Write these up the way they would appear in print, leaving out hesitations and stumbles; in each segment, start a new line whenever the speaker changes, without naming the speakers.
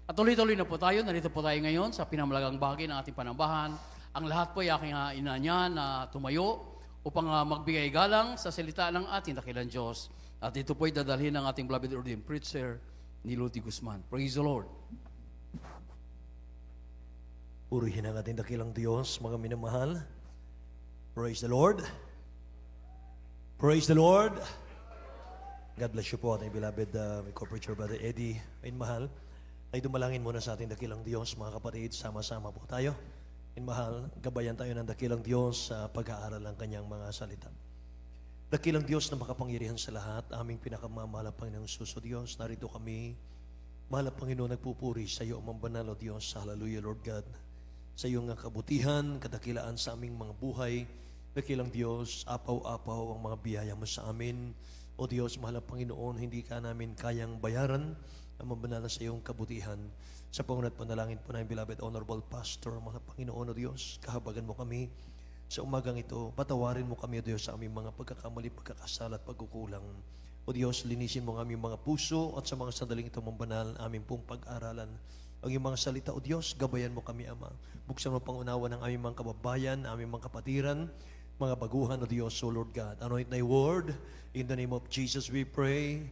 At tuloy-tuloy na po tayo. Narito po tayo ngayon sa pinamalagang bahagi ng ating panambahan. Ang lahat po ay aking ina niya na tumayo upang magbigay galang sa salita ng ating dakilang Diyos. At ito po ay dadalhin ng ating beloved ordained preacher ni Loti Guzman. Praise the Lord.
Purihin ang ating dakilang Diyos, mga minamahal. Praise the Lord. Praise the Lord. God bless you po, ating beloved corporate brother Eddie. Ayun, mahal. Ay dumalangin muna sa ating dakilang Diyos, mga kapatid. Sama-sama po tayo. Ayun, mahal. Gabayan tayo ng dakilang Diyos sa pag-aaral ng kanyang mga salita. Dakilang Diyos na makapangyarihan sa lahat, aming pinakamamahal ang Panginoong Suso Diyos. Narito kami, mahal ang Panginoon, nagpupuri sa iyo, amang banal o Diyos. Hallelujah, Lord God. Sa iyong kabutihan, kadakilaan sa aming mga buhay. Dakilang Diyos, apaw-apaw ang mga biyaya mo sa amin. O Diyos, mahal ang Panginoon, hindi ka namin kayang bayaran ang mabanala sa iyong kabutihan. Sa pangunat panalangin po ng beloved Honorable Pastor, mahal ang Panginoon, O Diyos, kahabagan mo kami sa umagang ito. Patawarin mo kami, O Diyos, sa aming mga pagkakamali, pagkakasala at pagkukulang. O Diyos, linisin mo ang aming mga puso at sa mga sandaling ito mong banal, aming pong pag-aralan. Ang iyong mga salita, O Diyos, gabayan mo kami, Ama. Buksan mo pangunawa ng aming mga kababayan, aming mga kapatiran, mga baguhan, O Diyos, O Lord God. Anoint thy word. In the name of Jesus we pray.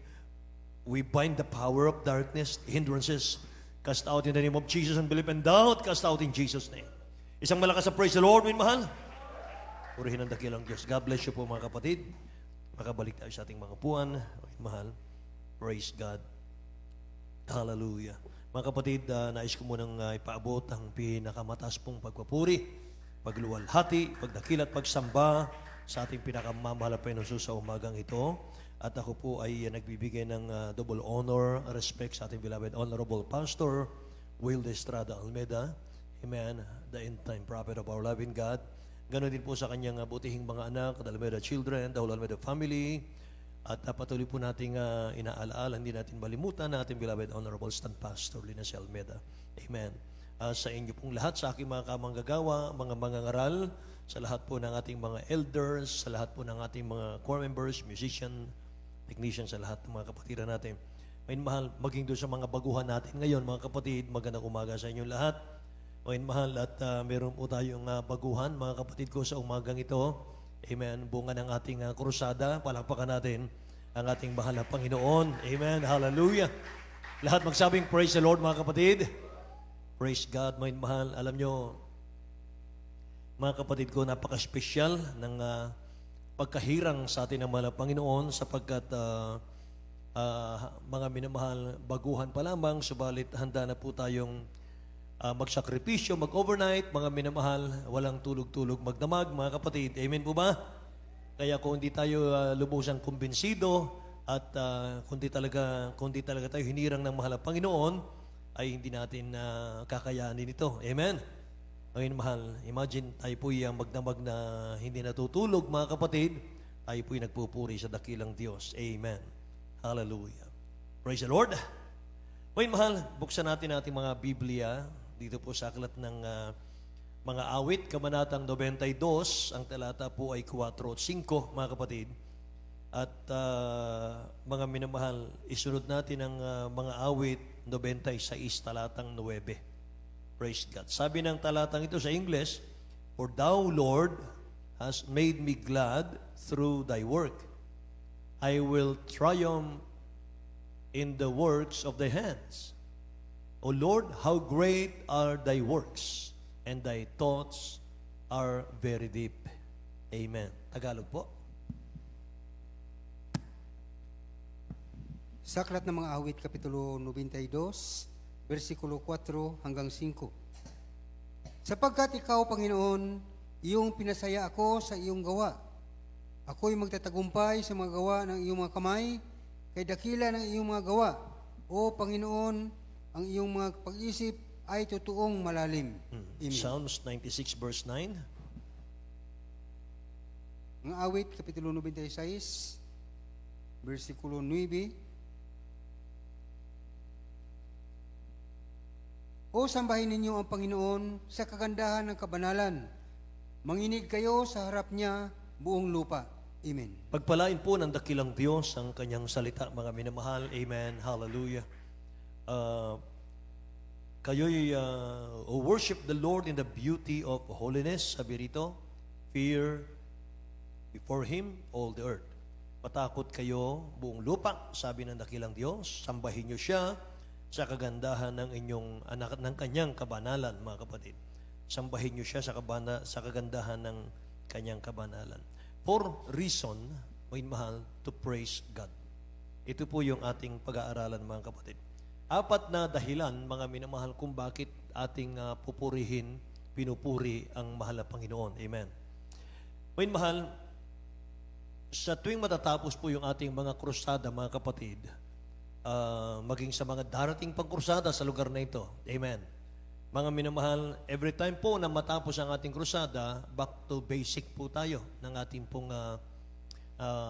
We bind the power of darkness, hindrances. Cast out in the name of Jesus and believe and doubt. Cast out in Jesus' name. Isang malakas na praise the Lord, min mahal. Purihin ang dakilang Diyos. God bless you po, mga kapatid. Makabalik tayo sa ating mga upuan. Min mahal. Praise God. Hallelujah. Mga kapatid, nais ko munang ipaabot ang pinakamataas pong pagpapuri, pagluwalhati, pagdakil at pagsamba sa ating pinakamamahal na Panginoon sa umagang ito. At ako po ay nagbibigay ng double honor, respect sa ating beloved Honorable Pastor Will de Estrada Almeda. Amen. The end-time prophet of our loving God. Ganon din po sa kanyang butihing mga anak, the Almeda children, the whole Almeda family. At patuloy po nating inaalaala, hindi natin malimutan na ating beloved Honorable Stand Pastor Linus Almeda. Amen. Sa inyo pong lahat, sa aking mga kamanggagawa, mga mangangaral, sa lahat po ng ating mga elders, sa lahat po ng ating mga choir members, musician, technician, sa lahat ng mga kapatiran natin. May mahal, maging doon sa mga baguhan natin ngayon, mga kapatid, magandang umaga sa inyong lahat. May mahal, at meron po tayong baguhan, mga kapatid ko, sa umagang ito. Amen. Bunga ng ating krusada, palakpakan natin ang ating mahal na Panginoon. Amen. Hallelujah. Lahat magsabing praise the Lord, mga kapatid. Praise God, may mahal. Alam nyo, mga kapatid ko, napaka-special ng pagkahirang sa atin ng mahal na Panginoon sapagkat mga minamahal, baguhan pa lamang, subalit handa na po tayong magsakripisyo, mag-overnight, mga minamahal, walang tulog-tulog, magdamag, mga kapatid. Amen po ba? Kaya kung hindi tayo lubusang kumbinsido at kung di talaga tayo hinirang ng mahal na Panginoon, ay hindi natin kakayanin ito. Amen? Ngayon, mahal, imagine tayo po'y magdamag na hindi natutulog, mga kapatid, tayo po'y nagpupuri sa dakilang Diyos. Amen. Hallelujah. Praise the Lord. Ngayon, mahal, buksan natin ating mga Biblia dito po sa aklat ng mga awit, kabanatang 92, ang talata po ay 4 at 5, mga kapatid. At mga minamahal, isunod natin ang mga awit 96, talatang 9. Praise God. Sabi ng talatang ito sa English, "For thou, Lord, hast made me glad through thy work. I will triumph in the works of thy hands. O Lord, how great are thy works, and thy thoughts are very deep." Amen. Tagalog po.
Sa Aklat ng mga Awit, Kapitulo 92, versikulo 4 hanggang 5. Sapagkat ikaw, Panginoon, iyong pinasaya ako sa iyong gawa. Ako'y magtatagumpay sa mga gawa ng iyong mga kamay, kay dakila ng iyong mga gawa. O Panginoon, ang iyong mga pag-isip ay totoong malalim. Amen.
Psalms 96 verse 9.
Mga Awit, Kapitulo 96, versikulo 9. O sambahin ninyo ang Panginoon sa kagandahan ng kabanalan. Manginig kayo sa harap niya buong lupa. Amen.
Pagpalain po ng dakilang Diyos ang kanyang salita, mga minamahal. Amen. Hallelujah. kayo'y worship the Lord in the beauty of holiness, sabi rito, fear before Him all the earth. Patakot kayo buong lupa, sabi ng dakilang Diyos, sambahin niyo siya sa kagandahan ng inyong anak ng kanyang kabanalan, mga kapatid. Sambahin niyo siya sa kagandahan ng kanyang kabanalan. For reason, mga mahal, to praise God. Ito po yung ating pag-aaralan, mga kapatid. 4 na dahilan, mga minamahal, kung bakit ating pinupuri ang mahal na Panginoon. Amen. Mga mahal, sa tuwing matatapos po yung ating mga krusada, mga kapatid, maging sa mga darating pang krusada sa lugar na ito. Amen. Mga minamahal, every time po na matapos ang ating krusada, back to basic po tayo ng ating pong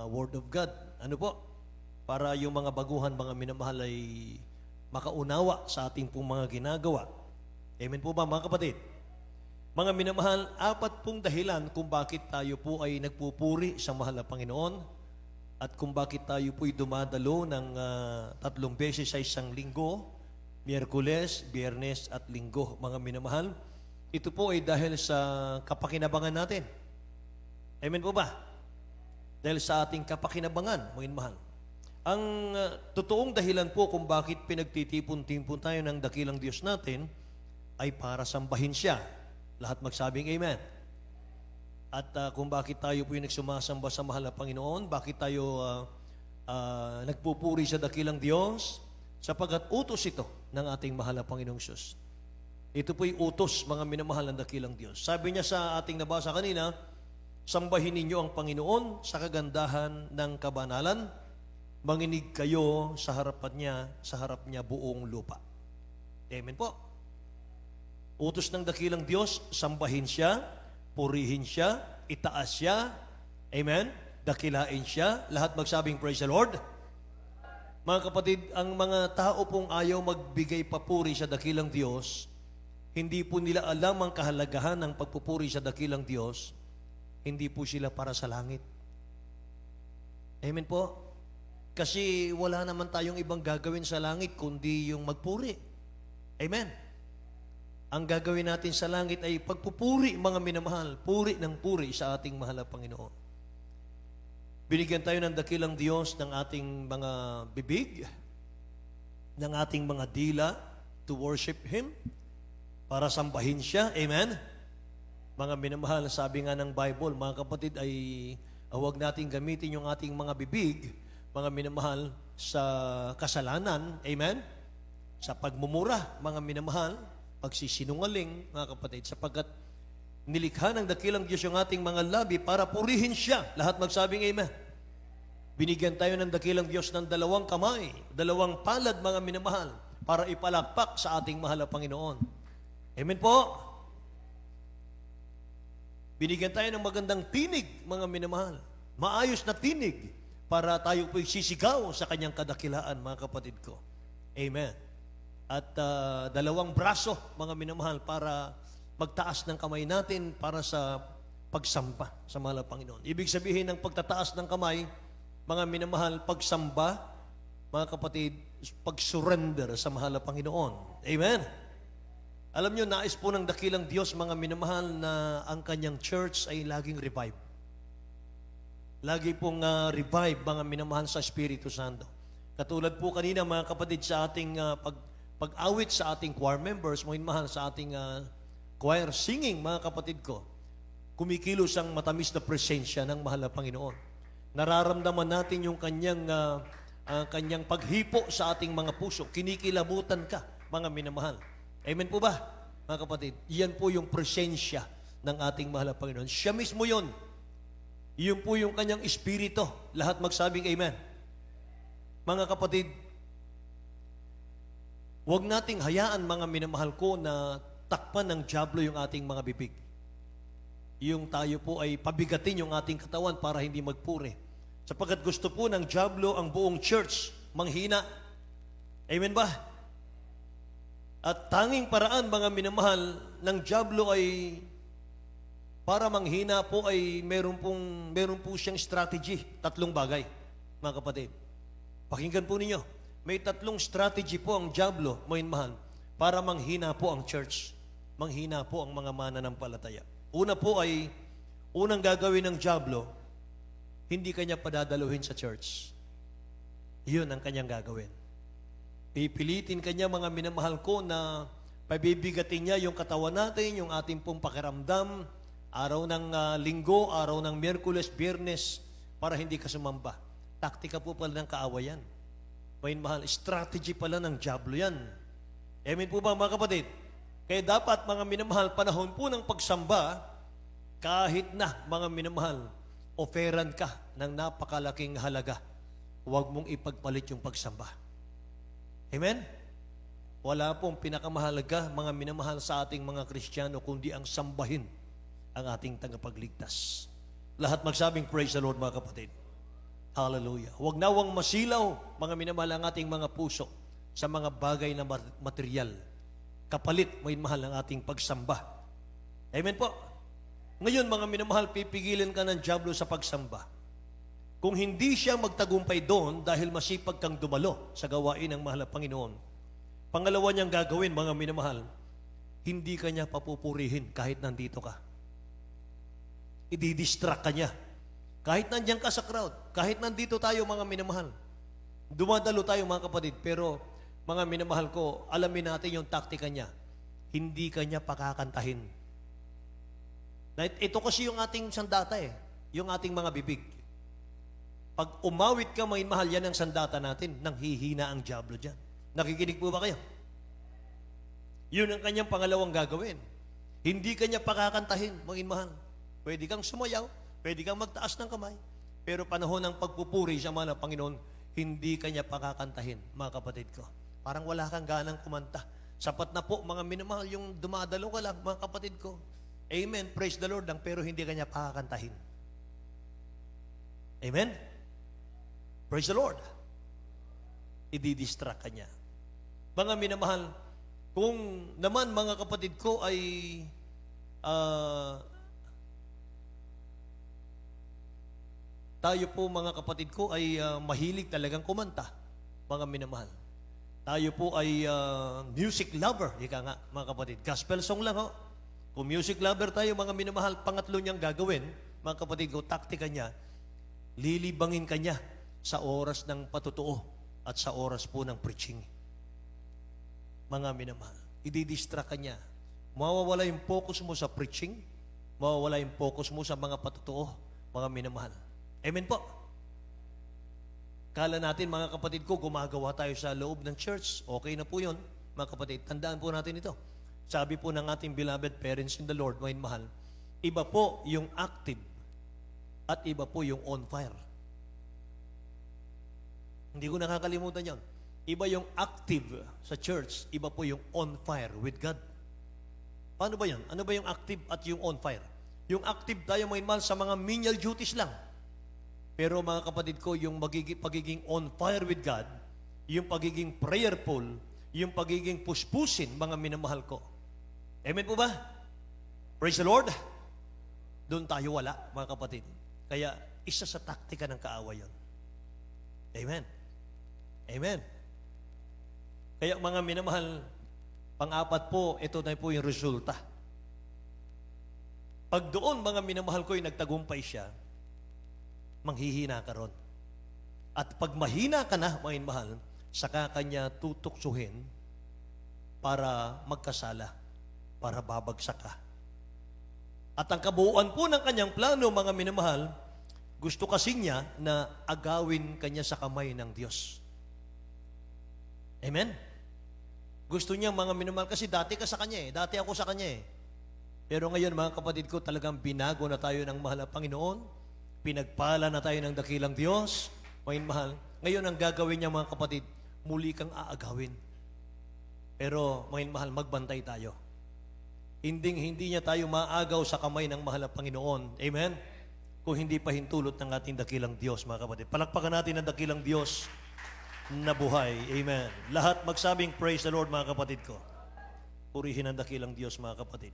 Word of God. Ano po? Para yung mga baguhan, mga minamahal, ay makaunawa sa ating pong mga ginagawa. Amen po ba, mga kapatid? Mga minamahal, 4 pong dahilan kung bakit tayo po ay nagpupuri sa mahal na Panginoon at kung bakit tayo po'y dumadalo ng 3 beses sa isang linggo, Miyerkules, Biyernes at Linggo. Mga minamahal, ito po ay dahil sa kapakinabangan natin. Amen po ba? Dahil sa ating kapakinabangan, mga minamahal. Ang totoong dahilan po kung bakit pinagtitipon-tipon tayo ng dakilang Diyos natin ay para sambahin siya. Lahat magsabing amen. At kung bakit tayo po yung nagsumasamba sa mahal na Panginoon, bakit tayo nagpupuri sa dakilang Diyos, sapagkat utos ito ng ating mahal na Panginoong Diyos. Ito po'y utos, mga minamahal ng dakilang Diyos. Sabi niya sa ating nabasa kanina, sambahin ninyo ang Panginoon sa kagandahan ng kabanalan, manginig kayo sa harap niya buong lupa. Amen po. Utos ng dakilang Diyos, sambahin siya, purihin siya, itaas siya, amen, dakilain siya, lahat magsabing praise the Lord. Mga kapatid, ang mga tao pong ayaw magbigay papuri sa dakilang Diyos, hindi po nila alam ang kahalagahan ng pagpupuri sa dakilang Diyos, hindi po sila para sa langit. Amen po. Kasi wala naman tayong ibang gagawin sa langit kundi yung magpuri. Amen. Ang gagawin natin sa langit ay pagpupuri, mga minamahal, puri ng puri sa ating mahal na Panginoon. Binigyan tayo ng dakilang Diyos ng ating mga bibig, ng ating mga dila to worship Him, para sambahin siya. Amen. Mga minamahal, sabi nga ng Bible, mga kapatid, ay huwag nating gamitin yung ating mga bibig, mga minamahal, sa kasalanan, amen? Sa pagmumura, mga minamahal, pagsisinungaling, mga kapatid, sapagkat nilikha ng dakilang Diyos yung ating mga labi para purihin siya. Lahat magsabing amen. Binigyan tayo ng dakilang Diyos ng 2 kamay, 2 palad, mga minamahal, para ipalakpak sa ating mahal na Panginoon. Amen po. Binigyan tayo ng magandang tinig, mga minamahal. Maayos na tinig para tayo po'y sisigaw sa kanyang kadakilaan, mga kapatid ko. Amen. At 2 braso, mga minamahal, para magtaas ng kamay natin para sa pagsamba sa mahal na Panginoon. Ibig sabihin ng pagtataas ng kamay, mga minamahal, pagsamba, mga kapatid, pag-surrender sa mahal na Panginoon. Amen. Alam nyo, nais po ng dakilang Diyos, mga minamahal, na ang kanyang church ay laging revive. Lagi pong revive, mga minamahal, sa Espiritu Santo. Katulad po kanina, mga kapatid, sa ating pag-awit sa ating choir members, mga minamahal, sa ating choir singing, mga kapatid ko, kumikilos ang matamis na presensya ng mahal na Panginoon. Nararamdaman natin yung kanyang paghipo sa ating mga puso. Kinikilabutan ka, mga minamahal. Amen po ba, mga kapatid? Iyan po yung presensya ng ating mahal na Panginoon. Siya mismo yun. Iyon po yung kanyang espiritu. Lahat magsabing amen. Mga kapatid, huwag nating hayaan, mga minamahal ko, na takpan ng dyablo yung ating mga bibig. Yung tayo po ay pabigatin yung ating katawan para hindi magpuri. Sapagkat gusto po ng dyablo ang buong church manghina. Amen ba? At tanging paraan, mga minamahal, ng dyablo ay para manghina po ay meron po siyang strategy. 3 bagay, mga kapatid. Pakinggan po ninyo. May 3 strategy po ang dyablo, mga minamahal, para manghina po ang church. Manghina po ang mga mananampalataya. Una po ay, unang gagawin ng dyablo, hindi kanya padadaluhin sa church. Yun ang kanyang gagawin. Pipilitin kanya, mga minamahal ko, na pabibigatin niya yung katawan natin, yung ating pong pakiramdam, araw ng linggo, araw ng Miyerkules, Biyernes, para hindi ka sumamba. Taktika po pala ng kaawayan. May mahal, strategy pala ng dyablo yan. Amen po ba, mga kapatid? Kaya dapat, mga minamahal, panahon po ng pagsamba, kahit na, mga minamahal, oferan ka ng napakalaking halaga. Huwag mong ipagpalit yung pagsamba. Amen? Wala pong pinakamahalaga, mga minamahal, sa ating mga Kristiyano, kundi ang sambahin ang ating tagapagligtas. Lahat magsabing praise the Lord, mga kapatid. Hallelujah. Huwag nawang masilaw, mga minamahal, ang ating mga puso sa mga bagay na material. Kapalit, may mahal ang ating pagsamba. Amen po. Ngayon, mga minamahal, pipigilin ka ng dyablo sa pagsamba. Kung hindi siya magtagumpay doon dahil masipag kang dumalo sa gawain ng mahal na Panginoon, pangalawa niyang gagawin, mga minamahal, hindi ka niya papupurihin kahit nandito ka. Ididistract ka niya. Kahit nandiyan ka sa crowd, kahit nandito tayo, mga minamahal. Dumadalo tayo, mga kapatid, pero mga minamahal ko, alamin natin yung taktika niya. Hindi ka niya pakakantahin. Ito kasi yung ating sandata yung ating mga bibig. Pag umawit ka, may mahal yan ang sandata natin, nang hihina ang dyablo dyan. Nakikinig po ba kayo? Yun ang kanyang pangalawang gagawin. Hindi kanya pakakantahin, mga mahal. Pwede kang sumayaw, pwede kang magtaas ng kamay, pero panahon ng pagpupuri sa mga Panginoon, hindi kanya pakakantahin, mga kapatid ko. Parang wala kang ganang kumanta. Sapat na po, mga minamahal, yung dumadalo ka lang, mga kapatid ko. Amen, praise the Lord lang, pero hindi kanya pakakantahin. Amen? Praise the Lord. Ididistract ka niya. Mga minamahal, kung naman, mga kapatid ko, ay tayo po, mga kapatid ko, ay mahilig talagang kumanta, mga minamahal. Tayo po ay music lover, ika nga, mga kapatid. Gospel song lang, ho. Kung music lover tayo, mga minamahal, pangatlo niyang gagawin, mga kapatid ko, taktika niya, lilibangin ka niya sa oras ng patutuo at sa oras po ng preaching. Mga minamahal, ididistract ka niya. Mawawala yung focus mo sa preaching, mawawala yung focus mo sa mga patutuo, mga minamahal. Amen po. Kala natin, mga kapatid ko, gumagawa tayo sa loob ng church. Okay na po yun, mga kapatid. Tandaan po natin ito. Sabi po ng ating beloved parents in the Lord, mga mahal, iba po yung active at iba po yung on fire. Hindi ko nakakalimutan yon. Iba yung active sa church, iba po yung on fire with God. Paano ba yan? Ano ba yung active at yung on fire? Yung active tayo, mga mahal, sa mga menial duties lang. Pero mga kapatid ko, yung pagiging on fire with God, yung pagiging prayerful, yung pagiging puspusin, mga minamahal ko. Amen po ba? Praise the Lord. Doon tayo wala, mga kapatid. Kaya, isa sa taktika ng kaaway yun. Amen. Amen. Kaya, mga minamahal, pang-apat po, ito na po yung resulta. Pag doon, mga minamahal ko, yung nagtagumpay siya, manghihina ka ron. At pag mahina ka na, mga mahal, saka kanya tutuksuhin para magkasala, para babagsak ka. At ang kabuuan po ng kanyang plano, mga minamahal, gusto kasi niya na agawin kanya sa kamay ng Diyos. Amen? Gusto niya, mga minamahal, kasi dati ka sa kanya dati ako sa kanya Pero ngayon, mga kapatid ko, talagang binago na tayo ng mahal na Panginoon. Pinagpala na tayo ng dakilang Diyos, mga mahal. Ngayon, ang gagawin niya, mga kapatid, muli kang aagawin. Pero, mga mahal, magbantay tayo. Hindi niya tayo maagaw sa kamay ng mahal na Panginoon. Amen? Kung hindi pa hintulot ng ating dakilang Diyos, mga kapatid. Palakpakan natin ang dakilang Diyos na buhay. Amen. Lahat magsabing praise the Lord, mga kapatid ko. Purihin ang dakilang Diyos, mga kapatid.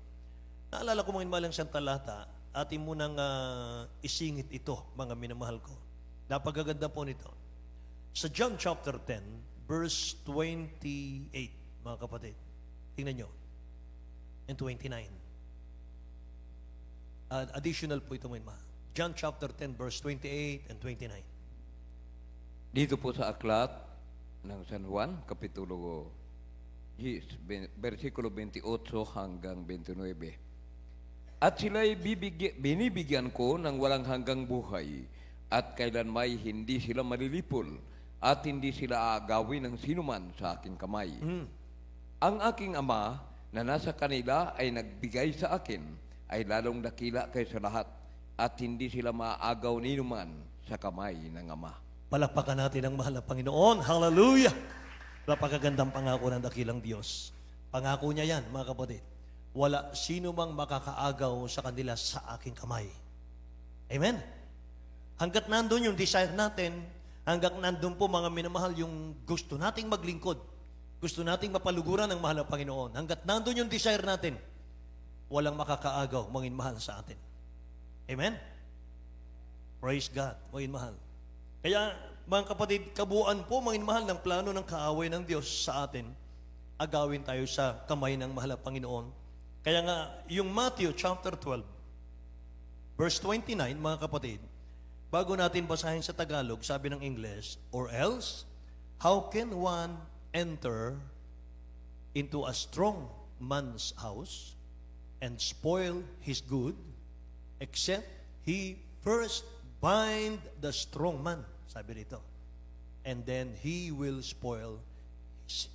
Naalala ko, mga mahal, ang siyang talata, atin mo nang isingit ito, mga minamahal ko. Napagaganda po nito. Sa John chapter 10, verse 28, mga kapatid. Tingnan nyo. And 29. Additional po ito mga mahal. John chapter 10 verse 28 and 29.
Dito po sa aklat ng San Juan, kapitulo versikulo 28 hanggang 29. At sila'y binibigyan ko ng walang hanggang buhay, at kailanmay hindi sila malilipol, at hindi sila aagawin ng sinuman sa aking kamay. Ang aking Ama na nasa kanila ay nagbigay sa akin, ay lalong dakila kaysa lahat, at hindi sila maaagaw ni numan sa kamay ng Ama.
Palakpakan natin ang mahal na Panginoon. Hallelujah! Napakagandang pangako ng dakilang Diyos. Pangako niya yan, mga kapatid. Wala sino mang makakaagaw sa kanila sa aking kamay. Amen? Hanggat nandun yung desire natin, hanggat nandun po mga minamahal yung gusto nating maglingkod, gusto nating mapaluguran ng mahal na Panginoon, hanggat nandun yung desire natin, walang makakaagaw, mangin mahal sa atin. Amen? Praise God, mangin mahal. Kaya, mga kapatid, kabuuan po, mangin mahal, ng plano ng kaaway ng Diyos sa atin, agawin tayo sa kamay ng mahal na Panginoon. Kaya nga, yung Matthew chapter 12, verse 29, mga kapatid, bago natin basahin sa Tagalog, sabi ng English, or else, how can one enter into a strong man's house and spoil his good, except he first bind the strong man, sabi dito, and then he will spoil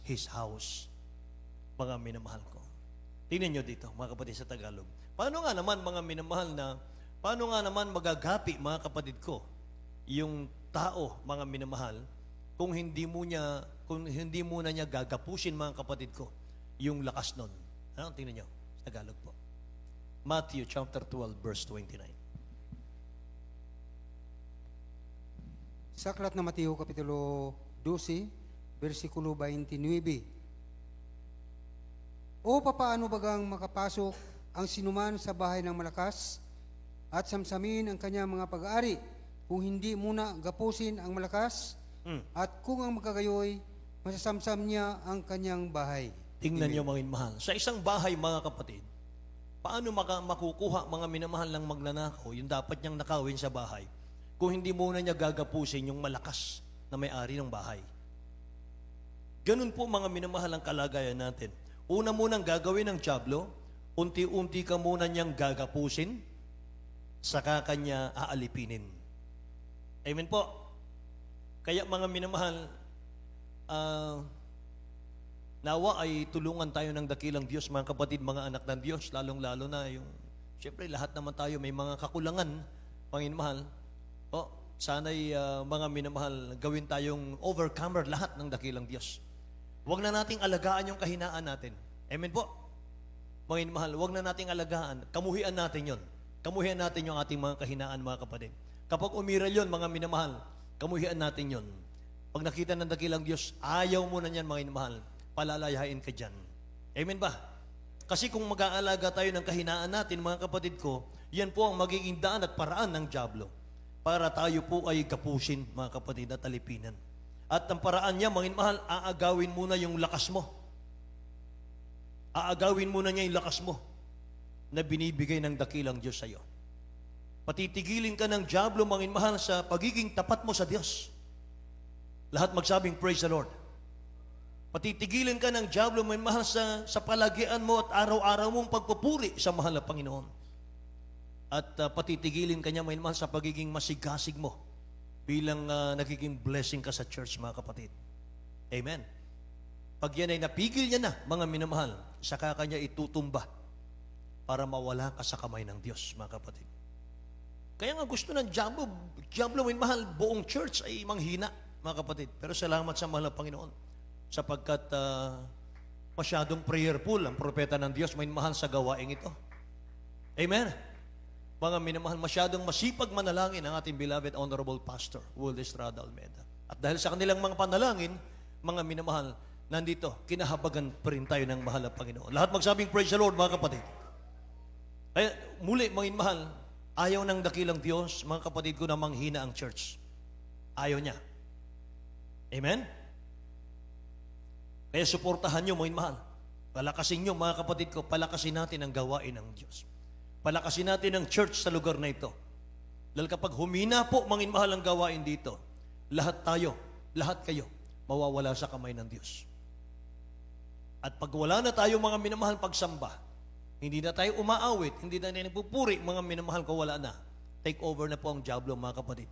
his house. Mga minamahal ko. Tingnan nyo dito, mga kapatid sa Tagalog. Paano nga naman, mga minamahal na, paano nga naman magagapi, mga kapatid ko, yung tao, mga minamahal, kung hindi mo na niya gagapusin, mga kapatid ko, yung lakas nun. Ano? Tingnan nyo, sa Tagalog po. Matthew chapter 12, verse 29.
Sa aklat na Mateo Kapitulo 12, versikulo 29. O papaano bagang makapasok ang sinuman sa bahay ng malakas at samsamin ang kanyang mga pag-aari kung hindi muna gapusin ang malakas at kung ang magkagayoy, masasamsam niya ang kanyang bahay.
Tingnan nyo, mga mahal. Sa isang bahay, mga kapatid, paano makukuha, mga minamahal ng magnanakaw, yung dapat niyang nakawin sa bahay, kung hindi muna niya gagapusin yung malakas na may-ari ng bahay. Ganun po, mga minamahal, ang kalagayan natin. Una munang gagawin ng dyablo, unti-unti ka muna niyang gagapusin, saka kanya aalipinin. Amen po. Kaya mga minamahal, nawa ay tulungan tayo ng dakilang Diyos, mga kapatid, mga anak ng Diyos, lalong-lalo na yung, siyempre lahat naman tayo may mga kakulangan, Panginoon. Sana'y mga minamahal, gawin tayong overcomer lahat ng dakilang Diyos. Huwag na nating alagaan yung kahinaan natin. Amen po. Mga mahal, huwag na nating alagaan. Kamuhian natin yon. Kamuhian natin yung ating mga kahinaan, mga kapatid. Kapag umiral yon, mga minamahal, kamuhian natin yon. Pag nakita ng dakilang Diyos, ayaw mo na niyan, mga minamahal. Palalayain ka dyan. Amen ba? Kasi kung mag-aalaga tayo ng kahinaan natin, mga kapatid ko, yan po ang magiging daan at paraan ng dyablo para tayo po ay kapusin, mga kapatid, at alipinan. At ang paraan niya, mga mahal, aagawin muna yung lakas mo. Aagawin muna niya yung lakas mo na binibigay ng dakilang Diyos sa iyo. Patitigilin ka ng dyablo, mga mahal, sa pagiging tapat mo sa Diyos. Lahat magsabing, praise the Lord. Patitigilin ka ng dyablo, mga mahal, sa palagian mo at araw-araw mong pagpupuri sa mahal na Panginoon. At patitigilin ka niya, mga mahal, sa pagiging masigasig mo bilang nagiging blessing ka sa church, mga kapatid. Amen. Pag yan ay napigil niya na, mga minamahal, saka kanya itutumba para mawala ka sa kamay ng Diyos, mga kapatid. Kaya nga gusto ng dyablo, minamahal, buong church ay manghina, mga kapatid. Pero salamat sa mahal na Panginoon, sapagkat masyadong prayerful ang propeta ng Diyos, minamahal, sa gawaing ito. Amen. Mga minamahal, masyadong masipag manalangin ang ating beloved Honorable Pastor, Will Estrada Almeida. At dahil sa kanilang mga panalangin, mga minamahal, nandito, kinahabagan pa rin tayo ng mahal na Panginoon. Lahat magsabing, praise the Lord, mga kapatid. Ay, muli, mga minamahal, ayaw ng dakilang Diyos, mga kapatid ko, na manghina ang church. Ayaw niya. Amen? Kaya suportahan niyo, mga minamahal, Palakasin nyo, mga kapatid ko, palakasin natin ang gawain ng Diyos. Palakasin natin ang church sa lugar na ito. Dahil kapag humina po, mangin mahal ang gawain dito, lahat tayo, lahat kayo, mawawala sa kamay ng Diyos. At pag wala na tayo mga minamahal pagsamba, hindi na tayo umaawit, hindi na tayo nagpupuri, mga minamahal ko, wala na. Take over na po ang diablo, mga kapatid.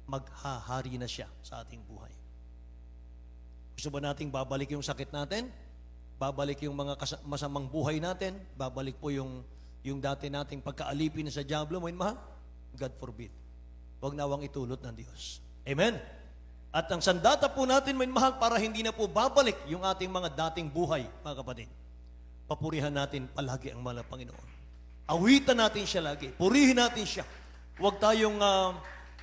Maghahari na siya sa ating buhay. Gusto ba nating babalik yung sakit natin? Babalik yung mga masamang buhay natin? Babalik po yung dati nating pagkaalipin sa diablo, mga mahal? God forbid. Huwag nawang itulot ng Diyos. Amen? At ang sandata po natin, mga mahal, para hindi na po babalik yung ating mga dating buhay, mga kapatid. Papurihan natin palagi ang mahal na Panginoon. Awitan natin siya lagi. Purihin natin siya. Huwag tayong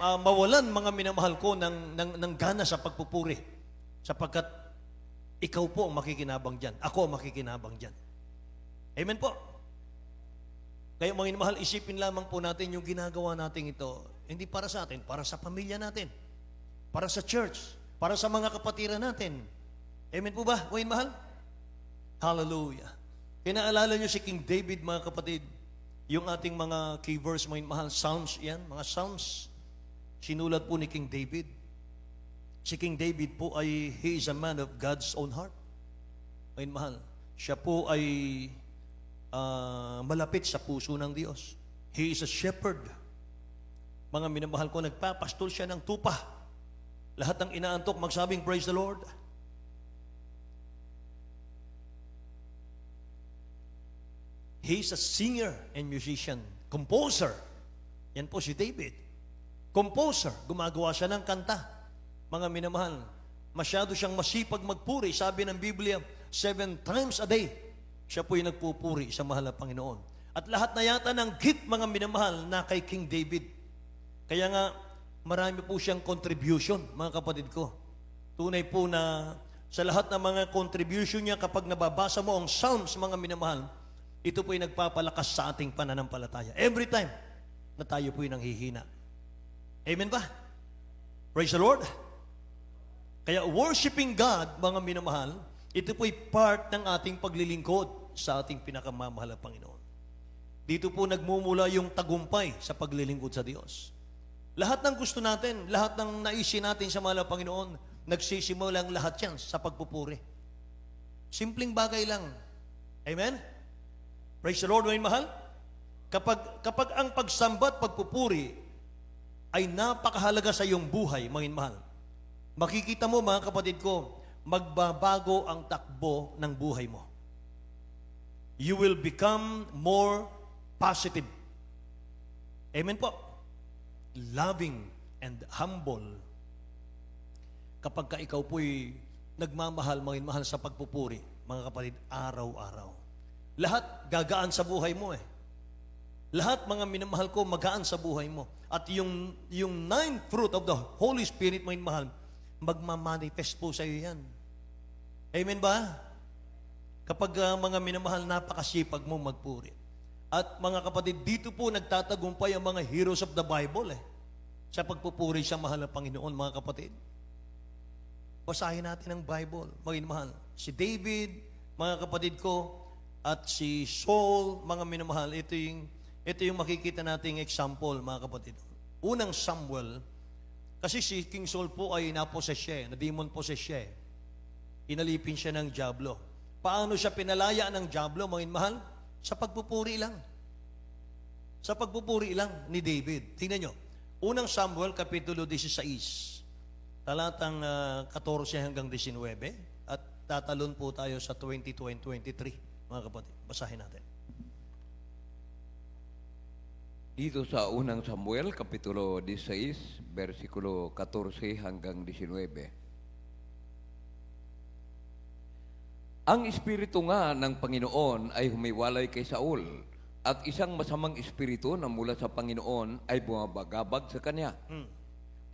mawalan, mga minamahal ko, ng gana sa pagpupuri. Sapagkat ikaw po ang makikinabang dyan. Ako ang makikinabang dyan. Amen po. Kaya mga minamahal, isipin lamang po natin yung ginagawa natin ito. Hindi para sa atin, para sa pamilya natin. Para sa church. Para sa mga kapatiran natin. Amen po ba, mga minamahal? Hallelujah. Kinaalala nyo si King David, mga kapatid. Yung ating mga key verse, mga minamahal, Psalms yan. Mga Psalms. Sinulat po ni King David. Si King David po ay, he is a man of God's own heart. Mga mahal, siya po ay malapit sa puso ng Diyos. He is a shepherd. Mga minamahal ko, nagpapastol siya ng tupa. Lahat ng inaantok, magsabing, praise the Lord. He is a singer and musician. Composer. Yan po si David. Composer. Gumagawa siya ng kanta. Mga minamahal, masyado siyang masipag magpuri. Sabi ng Biblia, 7 times a day, siya po'y nagpupuri sa mahal na Panginoon. At lahat na yata ng gift, mga minamahal, na kay King David. Kaya nga, marami po siyang contribution, mga kapatid ko. Tunay po na sa lahat ng mga contribution niya, kapag nababasa mo ang Psalms, mga minamahal, ito po'y nagpapalakas sa ating pananampalataya. Every time na tayo po'y nanghihina. Amen ba? Praise the Lord. Kaya worshiping God, mga minamahal, ito po'y part ng ating paglilingkod sa ating pinakamamahal na Panginoon. Dito po nagmumula yung tagumpay sa paglilingkod sa Diyos. Lahat ng gusto natin, lahat ng naisin natin sa mahal na Panginoon, nagsisimulang lahat yan sa pagpupuri. Simpleng bagay lang. Amen? Praise the Lord, mga mahal. Kapag ang pagsambat, pagpupuri, ay napakahalaga sa iyong buhay, mga mahal, makikita mo, mga kapatid ko, magbabago ang takbo ng buhay mo. You will become more positive. Amen po. Loving and humble. Kapag ka ikaw po'y nagmamahal, mahal sa pagpupuri, mga kapatid, araw-araw. Lahat gagaan sa buhay mo eh. Lahat, mga minamahal ko, magaan sa buhay mo. At yung 9th fruit of the Holy Spirit, mga minamahal, magmamanifest po sa iyo yan. Amen ba? Kapag mga minamahal, napakasipag mo magpuri. At mga kapatid, dito po nagtatagumpay ang mga heroes of the Bible sa pagpupuri sa mahal na Panginoon, mga kapatid. Basahin natin ang Bible, mga minamahal. Si David, mga kapatid ko, at si Saul, mga minamahal, ito yung makikita nating example, mga kapatid. Unang Samuel, kasi si King Saul po ay naposes siya, na-demon possess siya. Inalipin siya ng diablo. Paano siya pinalaya ng diablo, mga mahal? Sa pagpupuri lang. Sa pagpupuri lang ni David. Tingnan nyo. Unang Samuel, Kapitulo 16, talatang 14 hanggang 19, at tatalon po tayo sa 22 and 23, mga kapatid. Basahin natin.
Dito sa unang Samuel, Kapitulo 16, versikulo 14 hanggang 19. Ang espiritu nga ng Panginoon ay humiwalay kay Saul, at isang masamang espiritu na mula sa Panginoon ay bumabagabag sa kanya.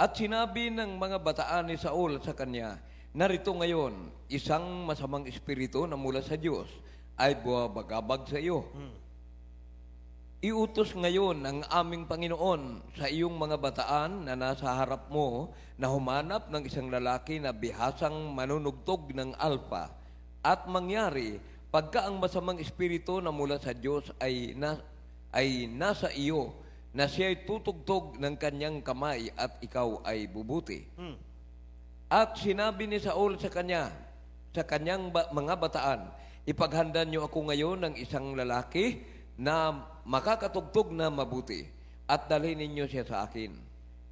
At sinabi ng mga bataan ni Saul sa kanya, narito ngayon, isang masamang espiritu na mula sa Diyos ay bumabagabag sa iyo. Iutos ngayon ang aming Panginoon sa iyong mga bataan na nasa harap mo na humanap ng isang lalaki na bihasang manunugtog ng alpa, at mangyari pagka ang masamang espiritu na mula sa Diyos ay nasa iyo, na siya'y tutugtog ng kanyang kamay at ikaw ay bubuti. At sinabi ni Saul sa kanyang mga bataan, ipaghandan niyo ako ngayon ng isang lalaki na makakatugtog na mabuti at dalhin ninyo siya sa akin.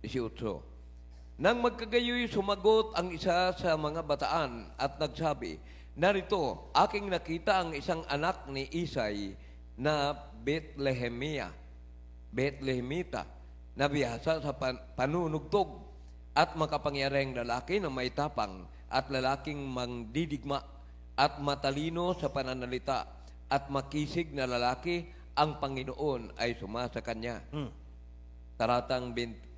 18. Nang magkagayoy, sumagot ang isa sa mga bataan at nagsabi, narito, aking nakita ang isang anak ni Isay na Bethlehemita, na bihasa sa panunugtog at makapangyarihang lalaki na may tapang at lalaking mangdidigma at matalino sa pananalita at makisig na lalaki, ang Panginoon ay sumasa kanya. Taratang 21.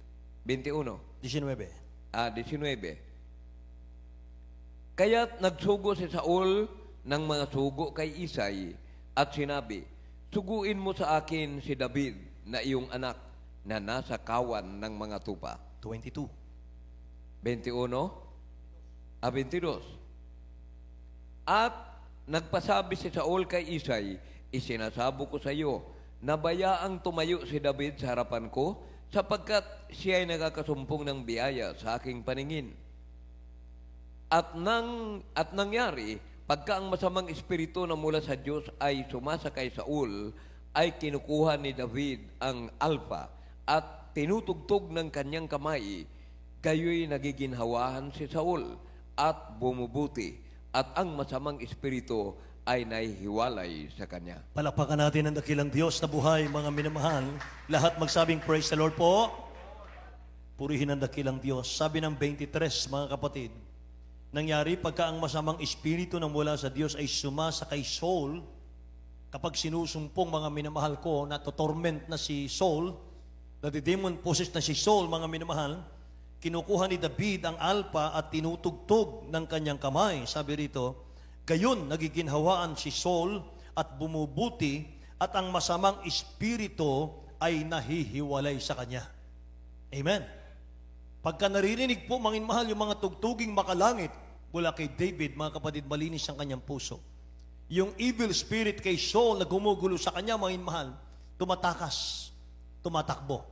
19.
19. Kaya't nagsugo si Saul ng mga sugo kay Isay at sinabi, suguin mo sa akin si David na iyong anak na nasa kawan ng mga tupa.
22.
22. At nagpasabi si Saul kay Isay, isinasabo ko sa iyo na bayaang tumayo si David sa harapan ko sapagkat siya ay nakakasumpong ng biyaya sa aking paningin. At nangyari, pagka ang masamang espiritu na mula sa Diyos ay sumasa kay Saul, ay kinukuha ni David ang alpa at tinutugtog ng kanyang kamay. Gayo'y nagiginhawahan si Saul at bumubuti at ang masamang espiritu ay nahihiwalay sa kanya.
Palakpakan natin ang dakilang Diyos na buhay, mga minamahal. Lahat magsabing praise the Lord po. Purihin ang dakilang Diyos. Sabi ng 23, mga kapatid, nangyari pagka ang masamang espiritu na mula sa Diyos ay sumasa kay Saul, kapag sinusumpong, mga minamahal ko, na to-torment na si Saul, na demon possessed na si Saul, mga minamahal, kinukuha ni David ang alpa at tinutugtog ng kanyang kamay. Sabi rito, gayon nagiginhawaan si Saul at bumubuti at ang masamang espiritu ay nahihiwalay sa kanya. Amen. Pagka naririnig po, mga mahal, yung mga tugtuging makalangit mula kay David, mga kapatid, malinis ang kanyang puso. Yung evil spirit kay Saul na gumugulo sa kanya, mga mahal, tumatakas, tumatakbo.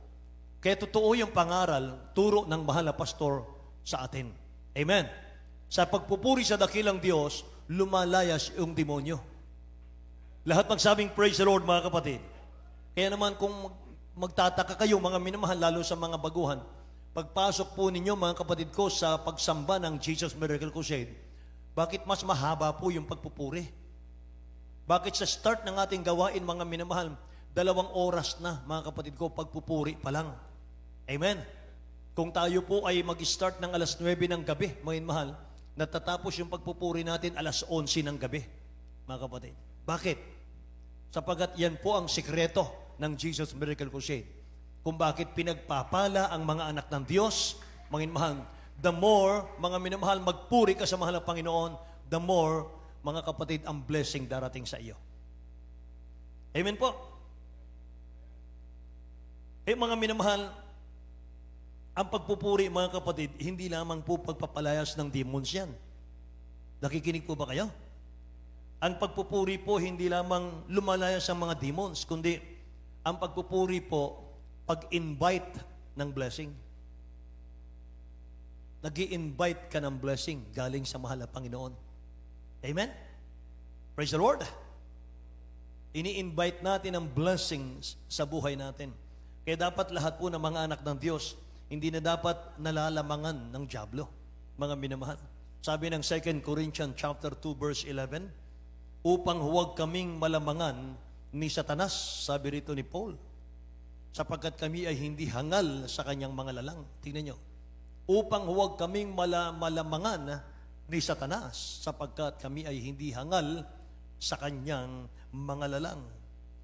Kaya totoo yung pangaral, turo ng mahal na pastor sa atin. Amen. Sa pagpupuri sa dakilang Diyos, lumalayas yung demonyo. Lahat magsabing praise the Lord, mga kapatid. Kaya naman kung magtataka kayo, mga minamahal, lalo sa mga baguhan, pagpasok po ninyo, mga kapatid ko, sa pagsamba ng Jesus Miracle Crusade, bakit mas mahaba po yung pagpupuri? Bakit sa start ng ating gawain, mga minamahal, 2 oras na, mga kapatid ko, pagpupuri pa lang? Amen. Kung tayo po ay mag-start ng alas 9 ng gabi, mga mahal, natatapos yung pagpupuri natin alas 11 ng gabi, mga kapatid. Bakit? Sapagat yan po ang sikreto ng Jesus Miracle Crusade. Kung bakit pinagpapala ang mga anak ng Diyos, mga mahal, the more, mga minamahal, magpuri ka sa mahal na Panginoon, the more, mga kapatid, ang blessing darating sa iyo. Amen po. Mga minamahal, ang pagpupuri, mga kapatid, hindi lamang po pagpapalayas ng demons yan. Nakikinig po ba kayo? Ang pagpupuri po, hindi lamang lumalayas ang mga demons, kundi ang pagpupuri po, pag-invite ng blessing. Nag-i-invite ka ng blessing galing sa mahal na Panginoon. Amen? Praise the Lord. Ini-invite natin ang blessings sa buhay natin. Kaya dapat lahat po ng mga anak ng Diyos, hindi na dapat nalalamangan ng dyablo, mga minamahal. Sabi ng 2 Corinthians chapter 2 verse 11, upang huwag kaming malamangan ni Satanas, sabi rito ni Paul, sapagkat kami ay hindi hangal sa kanyang mga lalang. Tingnan nyo. Upang huwag kaming malamangan ni Satanas, sapagkat kami ay hindi hangal sa kanyang mga lalang.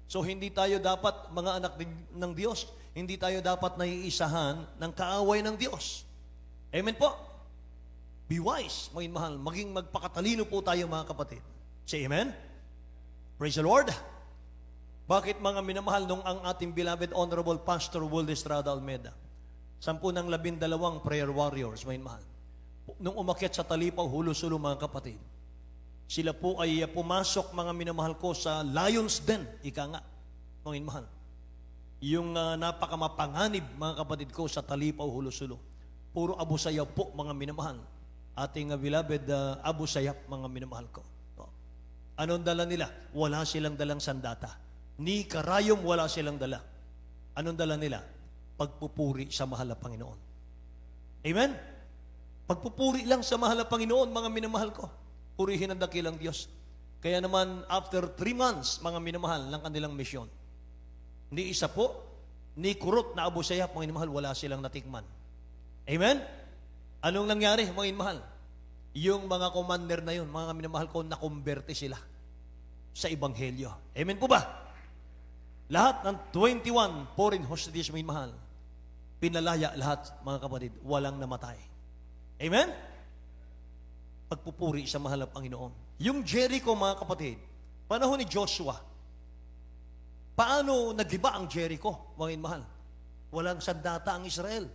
So hindi tayo dapat, mga anak ng Diyos, hindi tayo dapat naiisahan ng kaaway ng Diyos. Amen po. Be wise, mga mahal. Maging magpakatalino po tayo, mga kapatid. Say amen. Praise the Lord. Bakit, mga minamahal, nung ang ating beloved Honorable Pastor Will Estrada Almeida, 10 ng 12 prayer warriors, mga mahal, nung umakyat sa Talipaw, Hulo-Sulo, mga kapatid, Sila po ay pumasok, mga minamahal ko, sa lion's den. Ika nga, mga minamahal. Yung napakamapanganib, mga kapatid ko, sa Talipaw, Hulusulo. Puro Abu Sayyaf po, mga minamahal. Ating beloved Abu Sayyaf, mga minamahal ko. Anong dala nila? Wala silang dalang sandata. Ni karayom wala silang dala. Anong dala nila? Pagpupuri sa mahal na Panginoon. Amen? Pagpupuri lang sa mahal na Panginoon, mga minamahal ko. Purihin ang dakilang Diyos. Kaya naman, after 3 months, mga minamahal, ng kanilang misyon, ni isa po, ni kurot na Abu Sayyaf, mga minamahal, wala silang natikman. Amen? Anong nangyari, mga minamahal? Yung mga commander na yun, mga minamahal ko, nakumberte sila sa Ebanghelyo. Amen po ba? Lahat ng 21 foreign hostages, mga minamahal, pinalaya lahat, mga kapatid, walang namatay. Amen? Pagpupuri sa mahal na Panginoon. Yung Jericho, mga kapatid, panahon ni Joshua, paano nagiba ang Jericho, mga minamahal? Walang sandata ang Israel.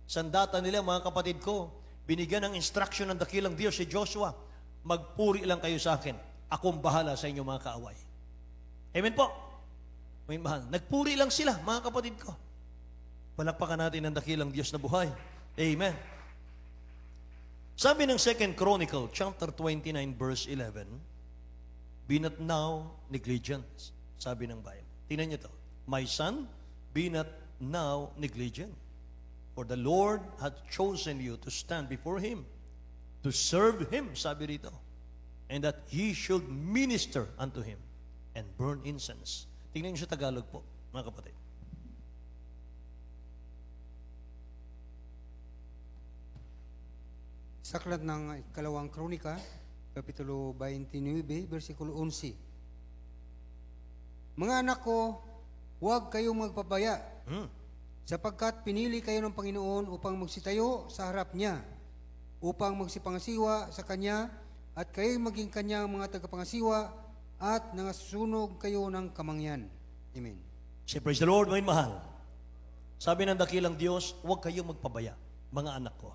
Sandata nila, mga kapatid ko, binigyan ng instruction ng dakilang Diyos si Joshua, magpuri lang kayo sa akin. Akong bahala sa inyo, mga kaaway. Amen po. Mga mahal, nagpuri lang sila, mga kapatid ko. Palakpakan natin ang dakilang Diyos na buhay. Amen. Sabi ng 2 Chronicle, chapter 29, verse 11, be not now negligent, sabi ng Bible. Tingnan niyo to. My son, be not now negligent. For the Lord hath chosen you to stand before Him, to serve Him, sabi rito, and that He should minister unto Him and burn incense. Tingnan niyo sa Tagalog po, mga kapatid.
Sa aklat ng ikalawang kronika, Kapitulo 29, versikulo 11. Mga anak ko, huwag kayong magpabaya, sapagkat pinili kayo ng Panginoon upang magsitayo sa harap niya, upang magsipangasiwa sa Kanya, at kayo maging Kanyang mga tagapangasiwa, at nangasusunog kayo ng kamangyan. Amen.
Say, praise the Lord, mga mahal. Sabi ng dakilang Diyos, huwag kayong magpabaya, mga anak ko,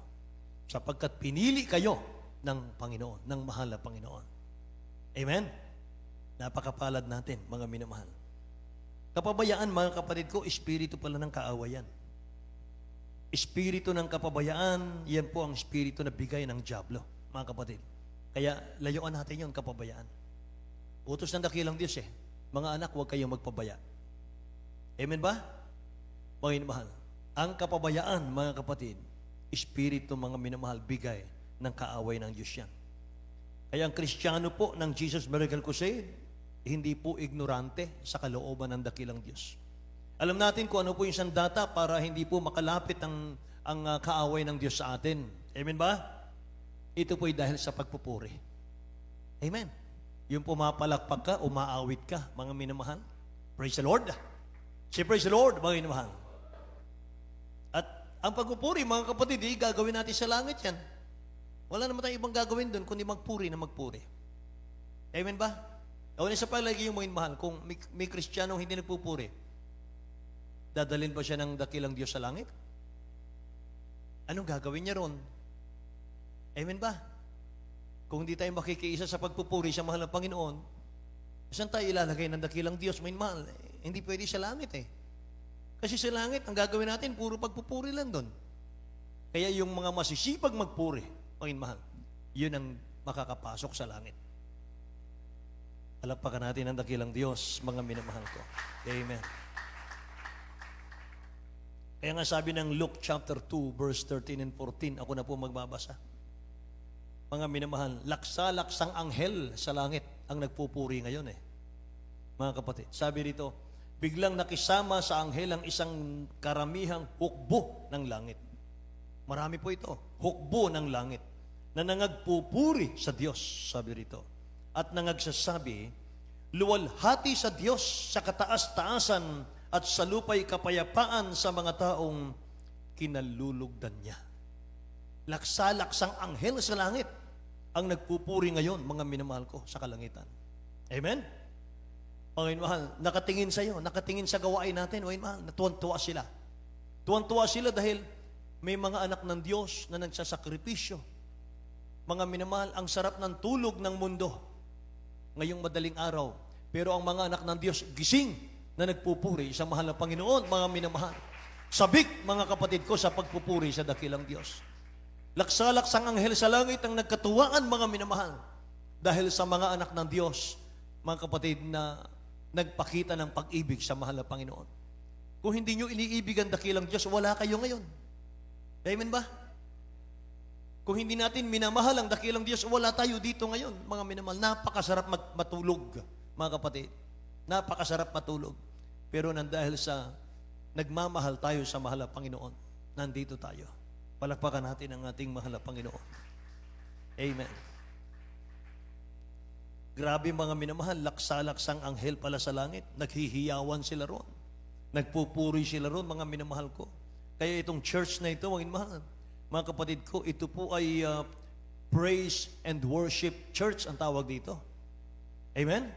sapagkat pinili kayo ng Panginoon, ng mahal na Panginoon. Amen? Napakapalad natin, mga minamahal. Kapabayaan, mga kapatid ko, espiritu pala ng kaawayan. Espiritu ng kapabayaan, yan po ang espiritu na bigay ng diablo, mga kapatid. Kaya layuan natin yun, kapabayaan. Utos ng dakilang Diyos mga anak, huwag kayong magpabaya. Amen ba? Mga minamahal, ang kapabayaan, mga kapatid, espiritu, mga minamahal, bigay ng kaaway ng Diyos yan. Kaya ang Kristiyano po ng Jesus Miracle Crusade, hindi po ignorante sa kalooban ng dakilang Diyos. Alam natin kung ano po yung sandata para hindi po makalapit ang kaaway ng Diyos sa atin. Amen ba? Ito po ay dahil sa pagpupuri. Amen. Yung pumapalakpak ka, umaawit ka, mga minamahal. Praise the Lord. Say praise the Lord, mga minamahal. At ang pagpupuri, mga kapatid, gagawin natin sa langit yan. Wala naman tayong ibang gagawin doon, kundi magpuri na magpuri. Amen ba? O sa palagi yung mga mahal, kung may Kristiyanong hindi nagpupuri, dadalhin ba siya ng dakilang Diyos sa langit? Anong gagawin niya ron? Amen ba? Kung hindi tayo makikiisa sa pagpupuri sa mahal ng Panginoon, saan tayo ilalagay ng dakilang Diyos? May mahal, hindi pwede sa langit Kasi sa langit, ang gagawin natin, puro pagpupuri lang doon. Kaya yung mga masisipag magpuri, mga mahal, yun ang makakapasok sa langit. Palakpakan natin ang dakilang Diyos, mga minamahal ko. Amen. Kaya nga sabi ng Luke chapter 2, verse 13 and 14, ako na po magbabasa. Mga minamahal, laksa-laksang anghel sa langit ang nagpupuri ngayon Mga kapatid, sabi dito, biglang nakisama sa anghel ang isang karamihang hukbo ng langit. Marami po ito, hukbo ng langit, na nangagpupuri sa Diyos, sabi rito. At nangagsasabi, luwalhati sa Diyos sa kataas-taasan at sa lupa'y kapayapaan sa mga taong kinalulugdan niya. Laksa-laksang anghel sa langit ang nagpupuri ngayon, mga minamahal ko, sa kalangitan. Amen? Mga minamahal, nakatingin sa iyo, nakatingin sa gawain natin, mga minamahal, natuwan-tuwa sila. Tuwan-tuwa sila dahil may mga anak ng Diyos na nagsasakripisyo. Mga minamahal, ang sarap ng tulog ng mundo. ngayong madaling araw. Pero ang mga anak ng Diyos, gising na nagpupuri sa mahal na Panginoon, mga minamahal. Sabik, mga kapatid ko, sa pagpupuri sa dakilang Diyos. Laksa-laksang anghel sa langit ang nagkatuwaan, mga minamahal. Dahil sa mga anak ng Diyos, mga kapatid, na nagpakita ng pag-ibig sa mahal na Panginoon. Kung hindi nyo iniibig ang dakilang Diyos, wala kayo ngayon. Amen ba? Kung hindi natin minamahal ang dakilang Diyos, wala tayo dito ngayon, mga minamahal. Napakasarap matulog, mga kapatid. Napakasarap matulog. Pero dahil sa nagmamahal tayo sa mahal na Panginoon, nandito tayo. Palakpakan natin ang ating mahal na Panginoon. Amen. Grabe, mga minamahal, laksa-laksang anghel pala sa langit. Naghihiyawan sila ron. Nagpupuri sila ron, mga minamahal ko. Kaya itong church na ito, mga minamahal, mga kapatid ko, ito po ay praise and worship church ang tawag dito. Amen?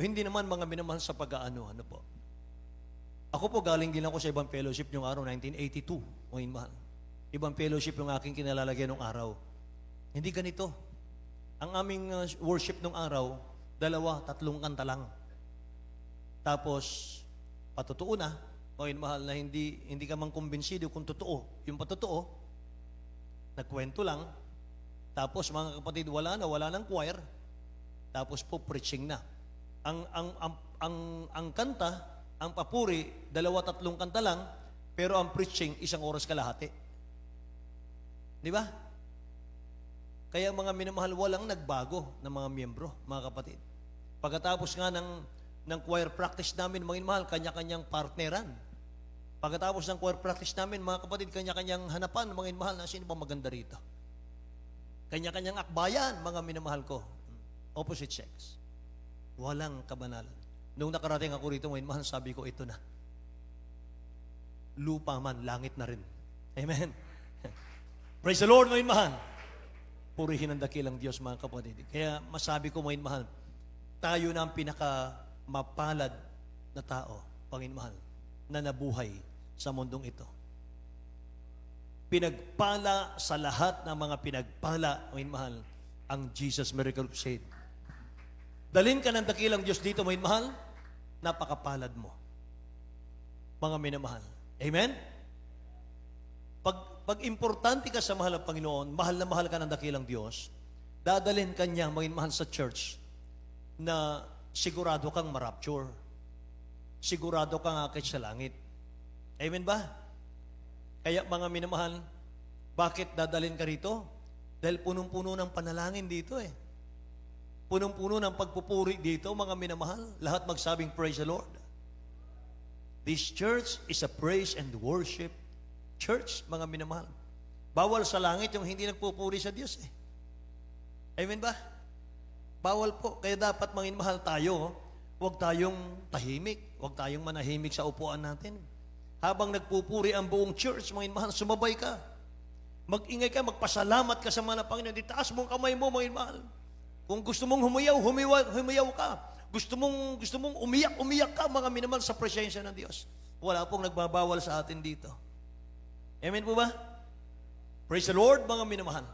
Hindi naman, mga minamahal, sa pag-aano, ano po. Ako po, galing din ako sa ibang fellowship yung araw, 1982, mga minamahal. Ibang fellowship yung aking kinalalagyan ng araw. Hindi ganito. Ang aming worship nung araw, 2, 3 kanta lang. Tapos, patutuo na, mga mahal, na hindi ka mang kumbinsido kung totoo. Yung patotoo, nagkwento lang. Tapos, mga kapatid, wala nang choir. Tapos po, preaching na. Ang kanta, ang papuri, 2, 3 kanta lang, pero ang preaching, 1 oras kalahati. Di ba? Kaya mga minamahal, walang nagbago ng mga miyembro, mga kapatid. Pagkatapos nga ng choir practice namin, mga minamahal, kanya-kanyang partneran. Pagkatapos ng choir practice namin, mga kapatid, kanya-kanyang hanapan, mga minamahal, na sino ba maganda rito? Kanya-kanyang akbayan, mga minamahal ko. Opposite sex. Walang kabanalan. Nung nakarating ako rito, mga minamahal, sabi ko, ito na. Lupa man, langit na rin. Amen. Praise the Lord, mga minamahal. Purihin ang dakilang Diyos, mga kapatid. Kaya masabi ko, mga minamahal, tayo na ang pinaka-mapalad na tao, Panginoon, na nabuhay sa mundong ito. Pinagpala sa lahat ng mga pinagpala, Panginoon, ang Jesus Miracle Crusade. Dalhin ka ng dakilang Diyos dito, Panginoon, napakapalad mo. Mga minamahal. Amen? Pag importante ka sa mahal ng Panginoon, mahal na mahal ka ng dakilang Diyos, dadalhin ka niya, mahal sa church, na sigurado kang marapture. Sigurado kang akit sa langit. Amen ba? Kaya mga minamahal, bakit dadalhin ka rito? Dahil punong-puno ng panalangin dito eh. Punong-puno ng pagpupuri dito, mga minamahal. Lahat magsabing, praise the Lord. This church is a praise and worship church, mga minamahal. Bawal sa langit yung hindi nagpupuri sa Diyos eh. Amen ba? Bawal po. Kaya dapat, mga minamahal, tayo, huwag tayong tahimik. Huwag tayong manahimik sa upuan natin. Habang nagpupuri ang buong church, mga minamahal, sumabay ka. Mag-ingay ka, magpasalamat ka sa mga Panginoon. Itaas mo ang kamay mo, mga minamahal. Kung gusto mong humayaw, humayaw ka. Gusto mong umiyak ka, mga minamahal, sa presensya ng Diyos. Wala pong nagbabawal sa atin dito. Amen po ba? Praise the Lord, mga minamahal.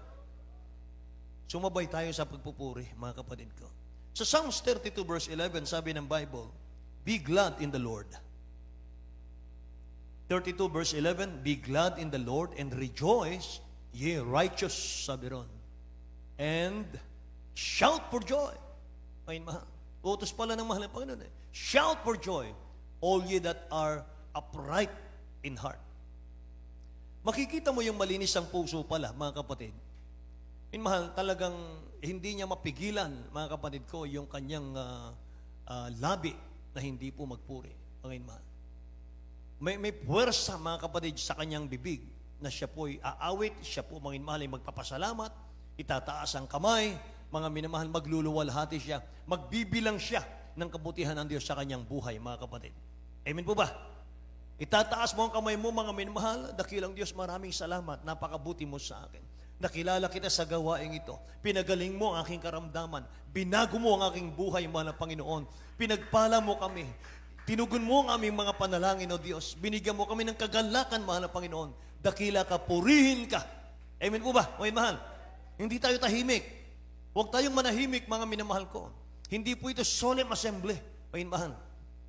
Sumabay tayo sa pagpupuri, mga kapatid ko. Sa Psalms 32 verse 11, sabi ng Bible, be glad in the Lord. 32 verse 11, be glad in the Lord and rejoice, ye righteous, sabi ron. And shout for joy. Ay, mahal. Utos pala ng mahal ng Panginoon eh. Shout for joy, all ye that are upright in heart. Makikita mo yung malinis ang puso pala, mga kapatid. Mahal, talagang hindi niya mapigilan, mga kapatid ko, yung kanyang labi na hindi po magpuri. Mahal. May puwersa, mga kapatid, sa kanyang bibig na siya po'y aawit, siya po, mahal, ay magpapasalamat, itataas ang kamay, mga minamahal, magluluwalhati siya, magbibilang siya ng kabutihan ng Diyos sa kanyang buhay, mga kapatid. Amen po ba? Itataas mo ang kamay mo, mga minamahal, dakilang Diyos, maraming salamat, napakabuti mo sa akin. Nakilala kita sa gawaing ito. Pinagaling mo ang aking karamdaman. Binago mo ang aking buhay, mahal na Panginoon. Pinagpala mo kami. Tinugon mo ang aming mga panalangin, O Diyos. Binigyan mo kami ng kagalakan, mahal na Panginoon. Dakila ka, purihin ka. Amen po ba, mga mahal? Hindi tayo tahimik. Huwag tayong manahimik, mga minamahal ko. Hindi po ito solemn assembly, mahal.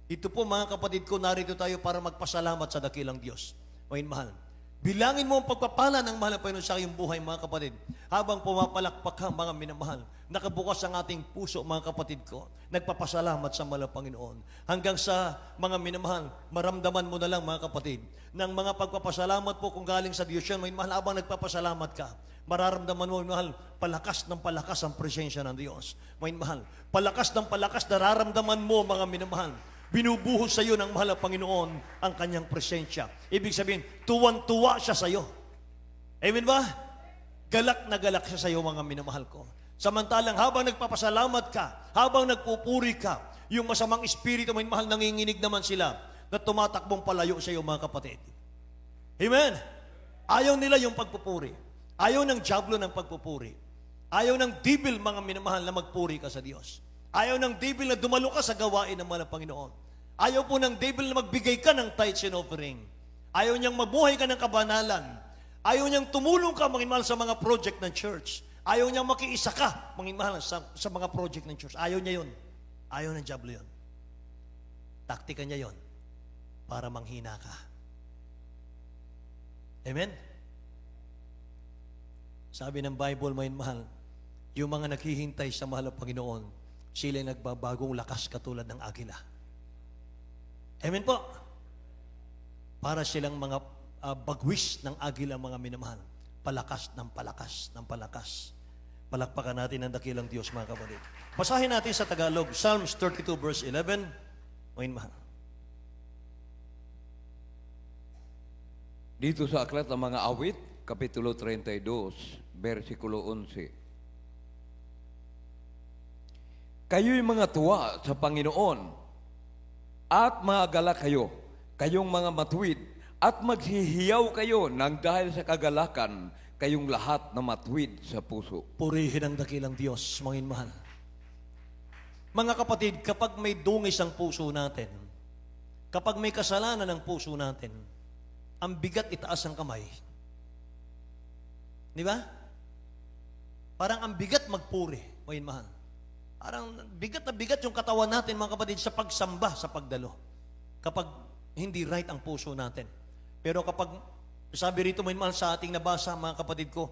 Ito po, mga kapatid ko, narito tayo para magpasalamat sa dakilang Diyos. Mahal. Bilangin mo ang pagpapala ng mahal na Panginoon sa iyong buhay, mga kapatid. Habang pumapalakpak ka, mga minamahal, nakabukas ang ating puso, mga kapatid ko. Nagpapasalamat sa mahal na Panginoon. Hanggang sa mga minamahal, maramdaman mo na lang, mga kapatid, ng mga pagpapasalamat po kung galing sa Diyos yan, mahal, habang nagpapasalamat ka, mararamdaman mo, mahal, palakas ng palakas ang presensya ng Diyos. Mahal, palakas ng palakas, nararamdaman mo, mga minamahal, binubuhos sa iyo ng mahal na Panginoon ang kanyang presensya. Ibig sabihin, tuwan-tuwa siya sa iyo. Amen ba? Galak na galak siya sa iyo, mga minamahal ko. Samantalang habang nagpapasalamat ka, habang nagpupuri ka, yung masamang espiritu, may mahal, nanginginig naman sila na tumatakbong palayo sa iyo, mga kapatid. Amen? Ayaw nila yung pagpupuri. Ayaw ng diablo ng pagpupuri. Ayaw ng devil, mga minamahal, na magpuri ka sa Diyos. Ayaw ng devil na dumalo ka sa gawain ng mahal na Panginoon. Ayaw po ng devil na magbigay ka ng tithes and offering. Ayaw niyang mabuhay ka ng kabanalan. Ayaw niyang tumulong ka, mga mahal, sa mga project ng church. Ayaw niyang makiisa ka, mga mahal, sa mga project ng church. Ayaw niya yun. Ayaw ng diablo yun. Taktika niya yun para manghina ka. Amen? Sabi ng Bible, mga mahal, yung mga naghihintay sa mahal na Panginoon, sila nagbabagong lakas katulad ng agila. Amen po. Para silang mga bagwis ng agila, mga minamahal. Palakas ng palakas ng palakas. Palakpakan natin ang dakilang Diyos, mga kapatid. Basahin natin sa Tagalog, Psalms 32 verse 11. Mga minamahal.
Dito sa Aklat ng Mga Awit, Kapitulo 32, versikulo 11. Kayo'y mga tuwa sa Panginoon at magalak kayo, kayong mga matuwid, at maghihiyaw kayo nang dahil sa kagalakan, kayong lahat na matuwid sa puso.
Purihin ang dakilang Diyos, mga mahal. Mga kapatid, kapag may dungis ang puso natin, kapag may kasalanan ang puso natin, ang bigat itaas ang kamay. Di ba? Parang ang bigat magpuri, mga mahal. Parang bigat na bigat yung katawan natin, mga kapatid, sa pagsamba, sa pagdalo. Kapag hindi right ang puso natin. Pero kapag, sabi rito, may mahal sa ating nabasa, mga kapatid ko,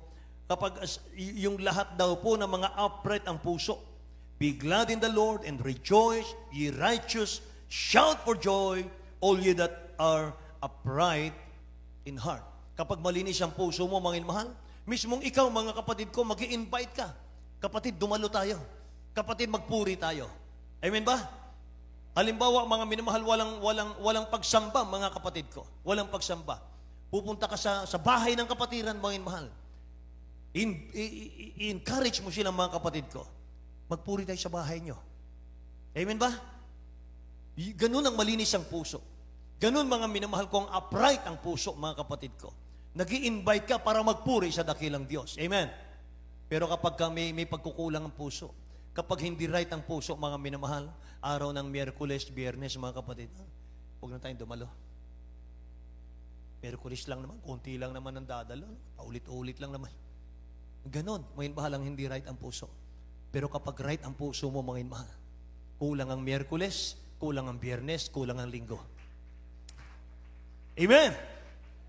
kapag yung lahat daw po ng mga upright ang puso, be glad in the Lord and rejoice, ye righteous, shout for joy, all ye that are upright in heart. Kapag malinis ang puso mo, mga mahal, mismong ikaw, mga kapatid ko, mag-i-invite ka. Kapatid, dumalo tayo. Kapatid, magpuri tayo. Amen ba? Halimbawa, mga minamahal, walang pagsamba, mga kapatid ko. Walang pagsamba. Pupunta ka sa bahay ng kapatiran, mga minamahal. I-encourage mo sila, mga kapatid ko. Magpuri tayo sa bahay nyo. Amen ba? Ganun ang malinis ang puso. Ganun, mga minamahal ko, ang upright ang puso, mga kapatid ko. Nag-i-invite ka para magpuri sa dakilang Diyos. Amen? Pero kapag may pagkukulang ang puso, kapag hindi right ang puso, mga minamahal, araw ng Miyerkules, Biyernes, mga kapatid, huwag na tayong dumalo. Miyerkules lang naman, konti lang naman ang dadalo, paulit-ulit lang naman. Ganon, mga mahal, ang hindi right ang puso. Pero kapag right ang puso mo, mga mahal, kulang ang Miyerkules, kulang ang Biyernes, kulang ang Linggo. Amen!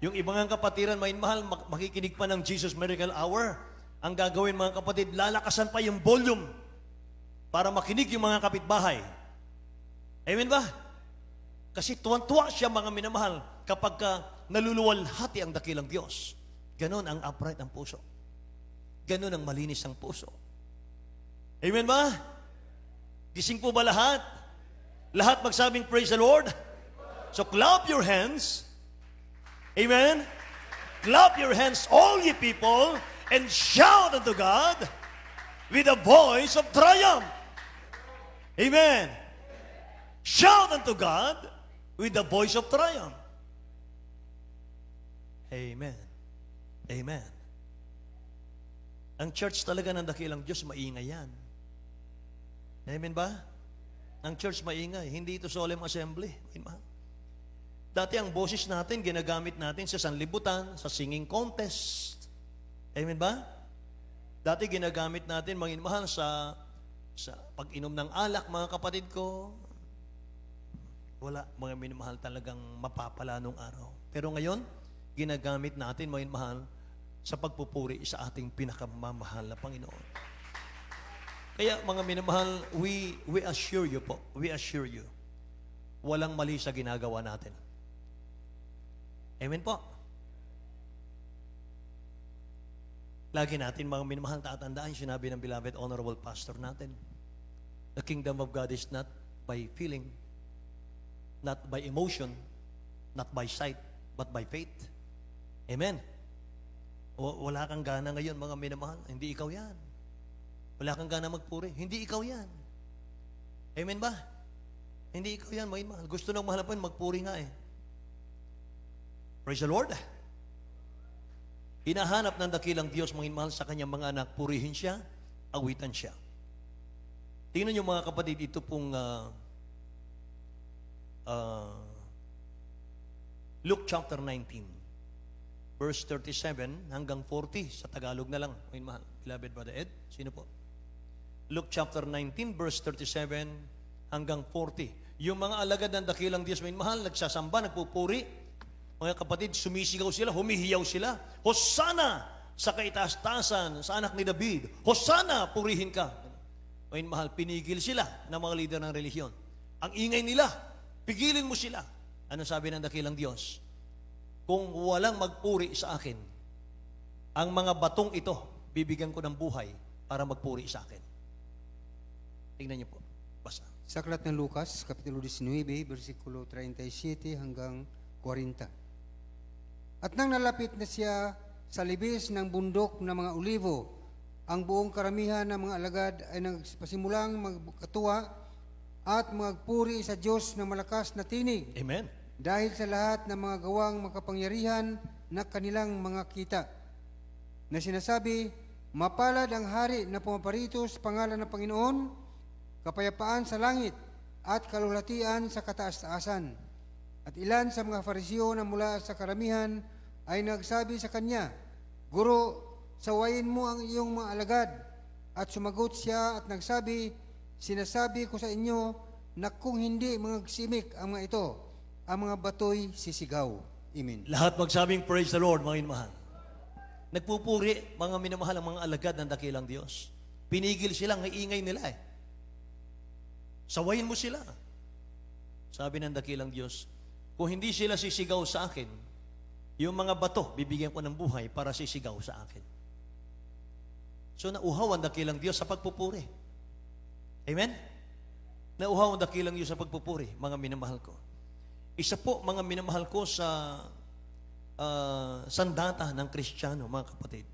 Yung ibang kapatiran, mga mahal, makikinig pa ng Jesus Miracle Hour, ang gagawin, mga kapatid, lalakasan pa yung volume para makinig yung mga kapitbahay. Amen ba? Kasi tuwan-tuwa siya, mga minamahal, kapag naluluwalhati ang dakilang Diyos. Ganon ang upright ang puso. Ganon ang malinis ang puso. Amen ba? Gising po ba lahat? Lahat magsabing praise the Lord? So clap your hands. Amen? Clap your hands, all ye people, and shout unto God with a voice of triumph. Amen. Shout unto God with the voice of triumph. Amen. Amen. Ang church talaga ng dakilang Diyos, maingay yan. Amen ba? Ang church maingay. Hindi ito solemn assembly. Amen. Dati ang boses natin, ginagamit natin sa sanlibutan, sa singing contest. Amen ba? Dati ginagamit natin, mga inmahal, sa pag-inom ng alak, mga kapatid ko. Wala, mga minamahal, talagang mapapala nung araw. Pero ngayon, ginagamit natin, mga inmahal, sa pagpupuri sa ating pinakamamahal na Panginoon. Kaya mga minamahal, we assure you po, we assure you, walang mali sa ginagawa natin. Amen po. Lagi natin mga minamahal tatandaan, sinabi ng beloved honorable pastor natin, the kingdom of God is not by feeling, not by emotion, not by sight, but by faith. Amen. Wala kang gana ngayon, mga minamahal, hindi ikaw yan. Wala kang gana magpuri, hindi ikaw yan. Amen ba? Hindi ikaw yan, mga minamahal. Gusto nang mahalapan, magpuri nga eh. Praise the Lord. Hinahanap ng dakilang Diyos, mga minamahal, sa kanyang mga anak, purihin siya, awitan siya. Tingnan niyo mga kapatid, ito pong Luke chapter 19. Verse 37 hanggang 40. Sa Tagalog na lang. May mahal. Beloved Brother Ed, sino po? Luke chapter 19, verse 37 hanggang 40. Yung mga alagad ng dakilang Diyos, may mahal, nagsasamba, nagpupuri. Mga kapatid, sumisigaw sila, humihiyaw sila. Hosanna sa kaitaas-taasan, sa anak ni David. Hosanna, purihin ka. May mahal, pinigil sila ng mga leader ng relihiyon. Ang ingay nila, pigilin mo sila. Ano sabi ng dakilang Diyos? Kung walang magpuri sa akin, ang mga batong ito, bibigyan ko ng buhay para magpuri sa akin. Tingnan niyo po. Basta.
Sa aklat ng Lucas, Kapitulo 19, versikulo 37 hanggang 40. At nang nalapit na siya sa libis ng bundok ng mga olivo, ang buong karamihan ng mga alagad ay nagpasimulang magkatuwa at magpuri sa Diyos ng malakas na tinig.
Amen.
Dahil sa lahat ng mga gawang makapangyarihan na kanilang mga kita, na sinasabi, mapalad ang hari na pumaparito sa pangalan ng Panginoon, kapayapaan sa langit at kalulatian sa kataas-taasan. At ilan sa mga Fariseo na mula sa karamihan ay nagsabi sa kanya, Guro, sawayin mo ang iyong mga alagad. At sumagot siya at nagsabi, sinasabi ko sa inyo na kung hindi magsimik ang mga ito, ang mga batoy sisigaw. Amen.
Lahat magsabing praise the Lord, mga minamahal. Nagpupuri, mga minamahal, ang mga alagad ng dakilang Diyos. Pinigil silang ingay nila eh. Sawayin mo sila. Sabi ng dakilang Diyos, kung hindi sila sisigaw sa akin, yung mga bato, bibigyan ko ng buhay para sisigaw sa akin. So nauhaw ang dakilang Diyos sa pagpupuri. Amen? Nauhaw ang dakilang Diyos sa pagpupuri, mga minamahal ko. Isa po, mga minamahal ko, sa sandata ng Kristiyano, mga kapatid,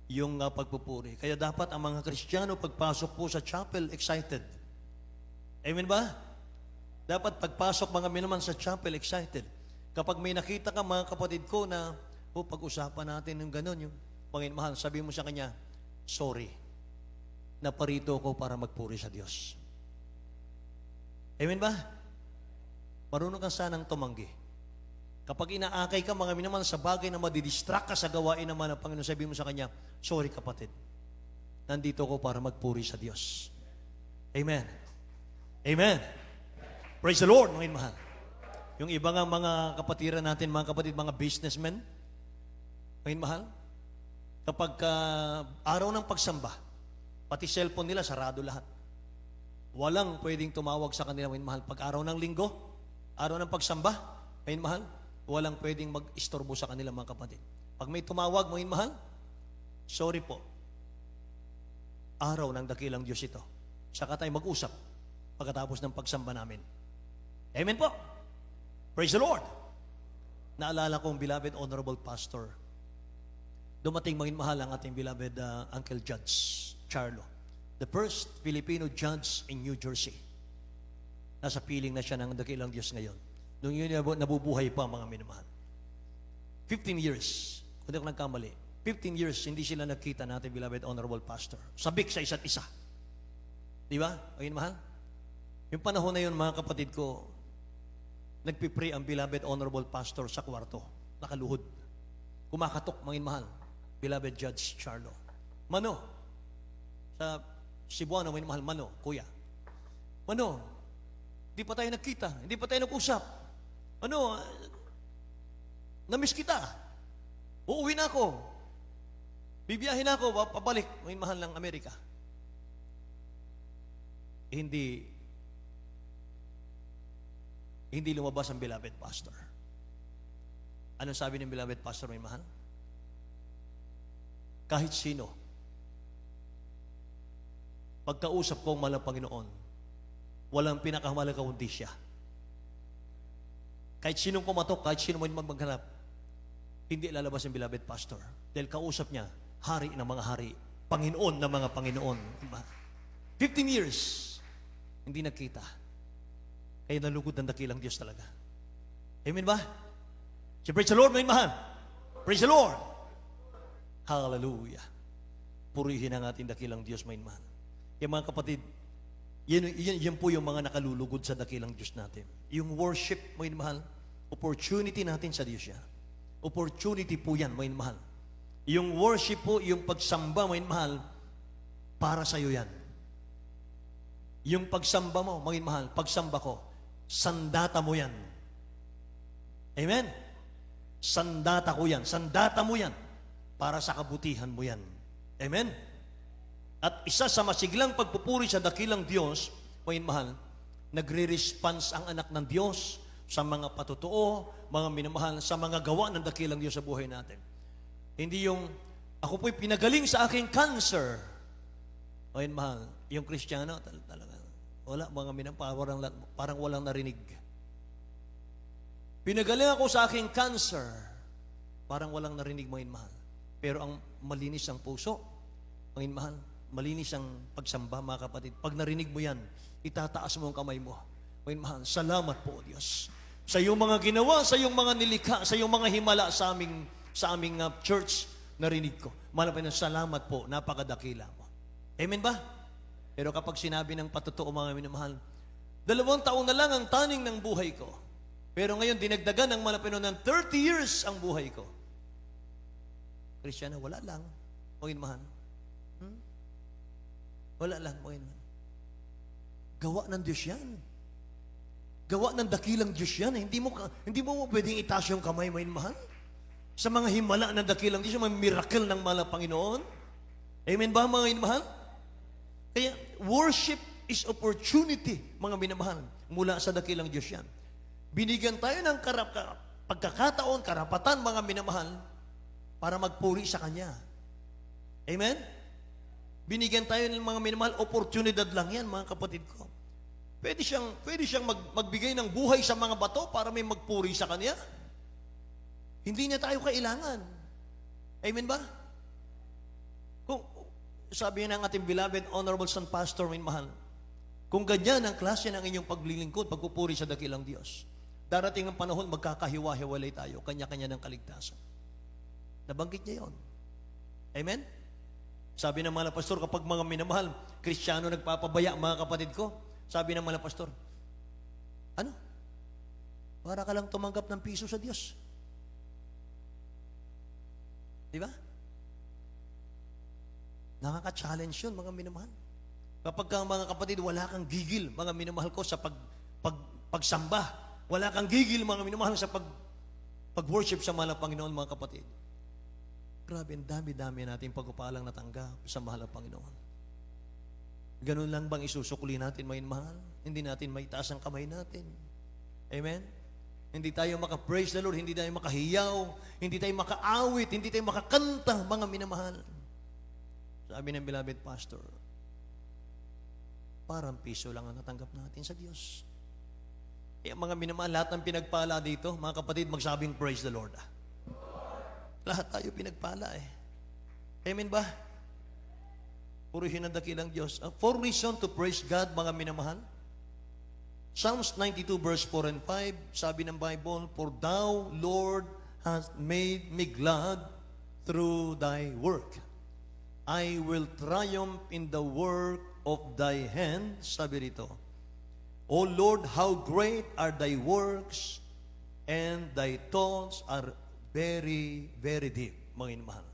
yung pagpupuri. Kaya dapat ang mga Kristiyano, pagpasok po sa chapel, excited. Amen ba? Dapat pagpasok, mga minamahal, sa chapel, excited. Kapag may nakita ka, mga kapatid ko, na pag-usapan natin yung gano'n, yung mga minamahal, sabi mo sa kanya, sorry, naparito ko para magpuri sa Diyos. Amen ba? Marunong kang sanang tumanggi. Kapag inaakay ka, mga minamahal, sa bagay na madidistract ka sa gawain naman ng Panginoon, sabi mo sa kanya, sorry kapatid, nandito ko para magpuri sa Diyos. Amen. Amen. Praise the Lord, mga minamahal. Yung iba nga mga kapatiran natin, mga kapatid, mga businessmen, mga minamahal, kapag araw ng pagsamba, pati cellphone nila, sarado lahat. Walang pwedeng tumawag sa kanila, mga minamahal. Pag araw ng linggo, araw ng pagsamba, mga minamahal, walang pwedeng mag-istorbo sa kanila, mga kapatid. Pag may tumawag, mga minamahal, sorry po, araw ng dakilang Diyos ito. Saka tayo mag-usap pagkatapos ng pagsamba namin. Amen po. Praise the Lord. Naalala ko ang beloved honorable pastor. Dumating, mga minamahal, ang ating beloved Uncle Judge Charlo, the first Filipino judge in New Jersey. Nasa piling na siya ng dakilang Diyos ngayon. Nung yun nabubuhay pa, mga minamahal. 15 years, kung di ako nagkamali, 15 years hindi sila nagkita natin, beloved honorable pastor. Sabik sa isa't isa. Di ba? Mga minamahal? Yung panahon na yun, mga kapatid ko, nagpipray ang beloved honorable pastor sa kwarto, nakaluhod. Kumakatok, mga minamahal, beloved Judge Charlo. Mano, sa Cebuano, may mahal, Mano, kuya. Mano, hindi pa tayo nagkita, hindi pa tayo nag-usap. Ano, namiss kita. Uuwi na ako. Bibiyahin na ako, pabalik, may mahal ng Amerika. Hindi lumabas ang beloved pastor. Anong sabi ng beloved pastor, may mahal? Kahit sino, pagkausap ko ang mahal ng Panginoon, walang pinakamahalaga kundi siya. Kahit sinong pumatok, kahit sino man maghanap, hindi lalabas ang beloved pastor. Dahil kausap niya, hari ng mga hari, Panginoon ng mga Panginoon. 15 years, hindi nagkita. Kaya nalugod ng dakilang Diyos talaga. Amen ba? So, praise the Lord, may mahal. Praise the Lord. Hallelujah. Purihin ang ating dakilang Diyos, may mahal. Kaya mga kapatid, yan po yung mga nakalulugod sa dakilang Diyos natin. Yung worship, may mahal, opportunity natin sa Diyos yan. Opportunity po yan, may mahal. Yung worship po, yung pagsamba, may mahal, para sa iyo yan. Yung pagsamba mo, may mahal, pagsamba ko, sandata mo yan. Amen? Sandata ko yan. Sandata mo yan. Para sa kabutihan mo yan. Amen? At isa sa masiglang pagpupuri sa dakilang Diyos, may mahal, nagre-response ang anak ng Diyos sa mga patutuo, mga minamahal, sa mga gawa ng dakilang Diyos sa buhay natin. Hindi yung, ako po'y pinagaling sa aking cancer. May mahal, yung Kristiyano, talaga, wala, mga minamahal, parang walang narinig. Pinagaling ako sa aking cancer, parang walang narinig, mga mahal. Pero ang malinis ang puso, mga mahal, malinis ang pagsamba, mga kapatid. Pag narinig mo yan, itataas mo ang kamay mo. Mga mahal, salamat po, Diyos. Sa iyong mga ginawa, sa iyong mga nilikha, sa iyong mga himala sa aming church, narinig ko. Malapit na salamat po, napakadakila mo. Amen ba? Pero kapag sinabi ng patutuo, mga minamahal, 2 taon na lang ang taning ng buhay ko. Pero ngayon, dinagdagan ng malapit ng 30 years ang buhay ko. Kristiyana, wala lang. Mga minamahal. Wala lang, mga minamahal. Gawa ng Diyos yan. Gawa ng dakilang Diyos yan. Hindi mo pwedeng itaas yung kamay, mga minamahal. Sa mga himala ng dakilang Diyos, mga miracle ng mga Panginoon. Amen ba, mga minamahal? Kaya, worship is opportunity, mga minamahal, mula sa dakilang Diyos yan. Binigyan tayo ng pagkakataon, karapatan, mga minamahal, para magpuri sa Kanya. Amen? Binigyan tayo ng mga minamahal, oportunidad lang yan, mga kapatid ko. Pwede siyang magbigay ng buhay sa mga bato para may magpuri sa Kanya. Hindi niya tayo kailangan. Amen ba? Kung sabi ng ating beloved, honorable son pastor, may mahal, kung ganyan ang klase ng inyong paglilingkod, pagpupuri sa dakilang Diyos, darating ang panahon, magkakahiwa-hiwalay tayo, kanya-kanya ng kaligtasan. Nabanggit niya yun. Amen? Sabi ng mga pastor, kapag mga minamahal, Kristiyano nagpapabaya, mga kapatid ko, sabi ng mga pastor, ano? Para ka lang tumanggap ng piso sa Diyos. Di ba? Nakaka-challenge yun, mga minamahal. Kapag ka, mga kapatid, wala kang gigil, mga minamahal ko, sa pagsamba. Wala kang gigil, mga minamahal, sa pag-worship sa mahal na Panginoon, mga kapatid. Grabe, ang dami-dami natin pagkupalang natanggap sa mahal na Panginoon. Ganun lang bang isusukuli natin, mga minamahal? Hindi natin maitaas ang kamay natin. Amen? Hindi tayo maka-praise the Lord, hindi tayo makahiyaw, hindi tayo maka-awit, hindi tayo makakanta, mga minamahal. Sabi ng beloved pastor, parang piso lang ang natanggap natin sa Diyos. Kaya mga minamahal, lahat ng pinagpala dito, mga kapatid, magsabing praise the Lord. Lahat tayo pinagpala eh. Amen ba? Purihin ang dakilang Diyos. For reason to praise God, mga minamahal. Psalms 92 verse 4 and 5, sabi ng Bible, For Thou, Lord, hast made me glad through Thy work. I will triumph in the work of Thy hands, sabi rito. O Lord, how great are Thy works, and Thy thoughts are very, very deep, mga inamahal.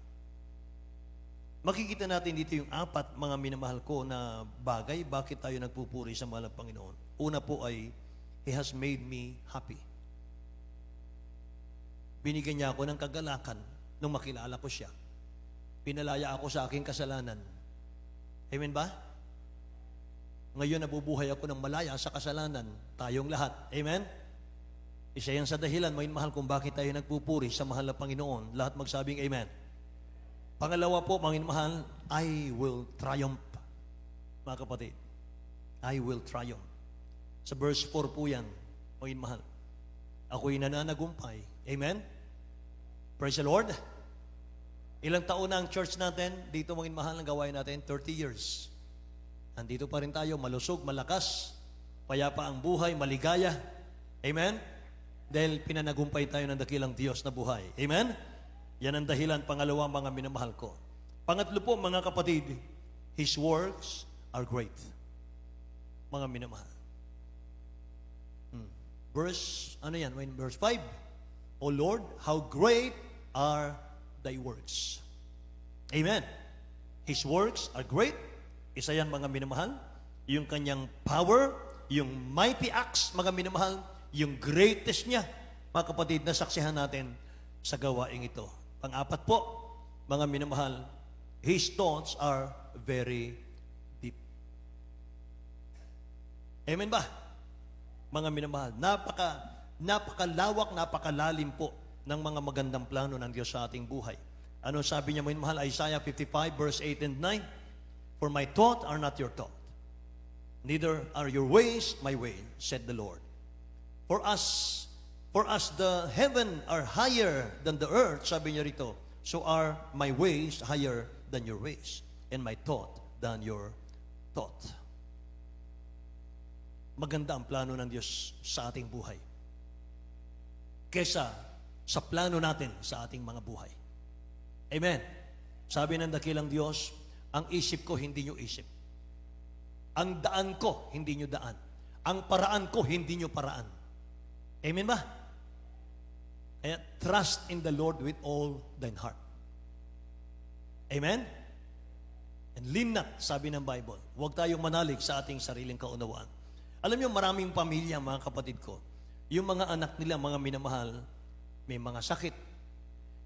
makikita natin dito yung apat mga minamahal ko na bagay bakit tayo nagpupuri sa mahal na Panginoon. Una po ay, He has made me happy. Binigyan niya ako ng kagalakan nung makilala ko siya. Pinalaya ako sa aking kasalanan. Amen ba? Ngayon nabubuhay ako ng malaya sa kasalanan. Tayong lahat. Amen? Isa yan sa dahilan, mahal kung bakit tayo nagpupuri sa mahal na Panginoon. Lahat magsabing Amen. Pangalawa po, mahal, I will triumph. Mga kapatid, I will triumph. Sa verse 4 po yan, mahal. Ako'y nananagumpay. Amen? Praise the Lord. Ilang taon na ang church natin, dito mahal ang gawain natin, 30 years. Nandito pa rin tayo, malusog, malakas, payapa ang buhay, maligaya. Amen? Dahil pinanagumpay tayo ng dakilang Diyos na buhay. Amen? Yan ang dahilan, pangalawa, mga minamahal ko. Pangatlo po, mga kapatid, His works are great. Mga minamahal. Verse 5. O Lord, how great are thy works. Amen. His works are great. Isa yan, mga minamahal. Yung kanyang power, yung mighty acts, mga minamahal, yung greatest niya, mga kapatid, na saksihan natin sa gawaing ito. Pang-apat po, mga minamahal, His thoughts are very deep. Amen ba? Mga minamahal, napakalawak, napakalalim po ng mga magandang plano ng Diyos sa ating buhay. Ano sabi niya, mga minamahal? Isaiah 55 verse 8 and 9, For my thoughts are not your thought, neither are your ways my way, said the Lord. For us the heaven are higher than the earth, sabi niya rito, so are my ways higher than your ways, and my thought than your thought. Maganda ang plano ng Diyos sa ating buhay kesa sa plano natin sa ating mga buhay. Amen. Sabi ng dakilang Diyos, ang isip ko hindi nyo isip. Ang daan ko hindi nyo daan. Ang paraan ko hindi nyo paraan. Amen ba? Kaya trust in the Lord with all thine heart. Amen? And lean not, sabi ng Bible. Huwag tayong manalig sa ating sariling kaunawaan. Alam niyo, maraming pamilya, mga kapatid ko, yung mga anak nila, mga minamahal, may mga sakit.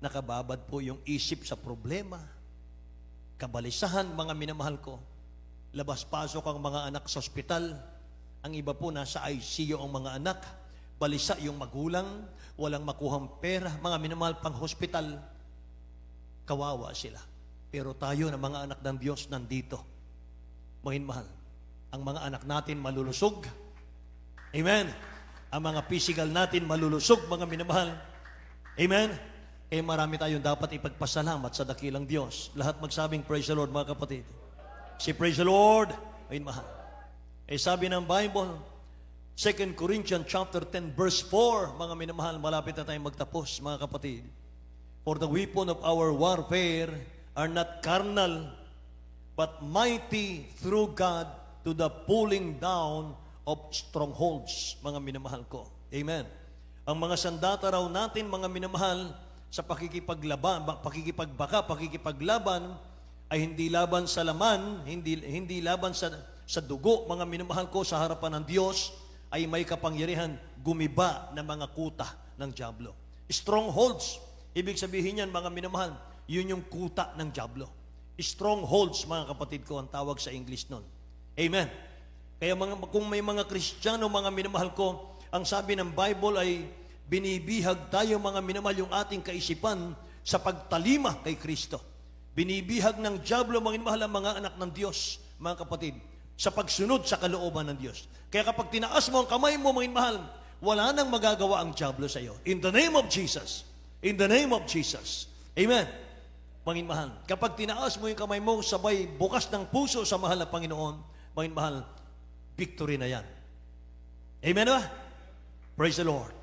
Nakababad po yung isip sa problema. Kabalisahan, mga minamahal ko. Labas-pasok ang mga anak sa ospital. Ang iba po nasa ICU ang mga anak. Balisa yung magulang, walang makuhang pera, mga minamahal pang hospital. Kawawa sila. Pero tayo na mga anak ng Diyos nandito. Mahal, ang mga anak natin malulusog. Amen. Ang mga physical natin malulusog, mga minamahal. Amen. Eh marami tayong dapat ipagpasalamat sa dakilang Diyos. Lahat magsabing praise the Lord, mga kapatid. Si praise the Lord. Mahal. Eh sabi ng Bible, 2 Corinthians chapter 10 verse 4, mga minamahal, malapit na tayong magtapos, mga kapatid. For the weapon of our warfare are not carnal, but mighty through God to the pulling down of strongholds, mga minamahal ko. Amen. Ang mga sandata raw natin, mga minamahal, sa pakikipaglaban, ay hindi laban sa laman, hindi laban sa dugo, mga minamahal ko, sa harapan ng Diyos, ay may kapangyarihan gumiba ng mga kuta ng dyablo. Strongholds, ibig sabihin yan, mga minamahal, yun yung kuta ng dyablo. Strongholds, mga kapatid ko, ang tawag sa English nun. Amen. Kaya kung may mga Kristiyano, mga minamahal ko, ang sabi ng Bible ay binibihag tayo, mga minamahal, yung ating kaisipan sa pagtalima kay Kristo. Binibihag ng dyablo, mga minamahal, ang mga anak ng Diyos, mga kapatid, sa pagsunod sa kalooban ng Diyos. Kaya kapag tinaas mo ang kamay mo, mga minamahal, wala nang magagawa ang dyablo sa iyo. In the name of Jesus. In the name of Jesus. Amen. Mga minamahal, kapag tinaas mo yung kamay mo, sabay bukas ng puso sa mahal na Panginoon, mga minamahal, victory na yan. Amen ba? Praise the Lord.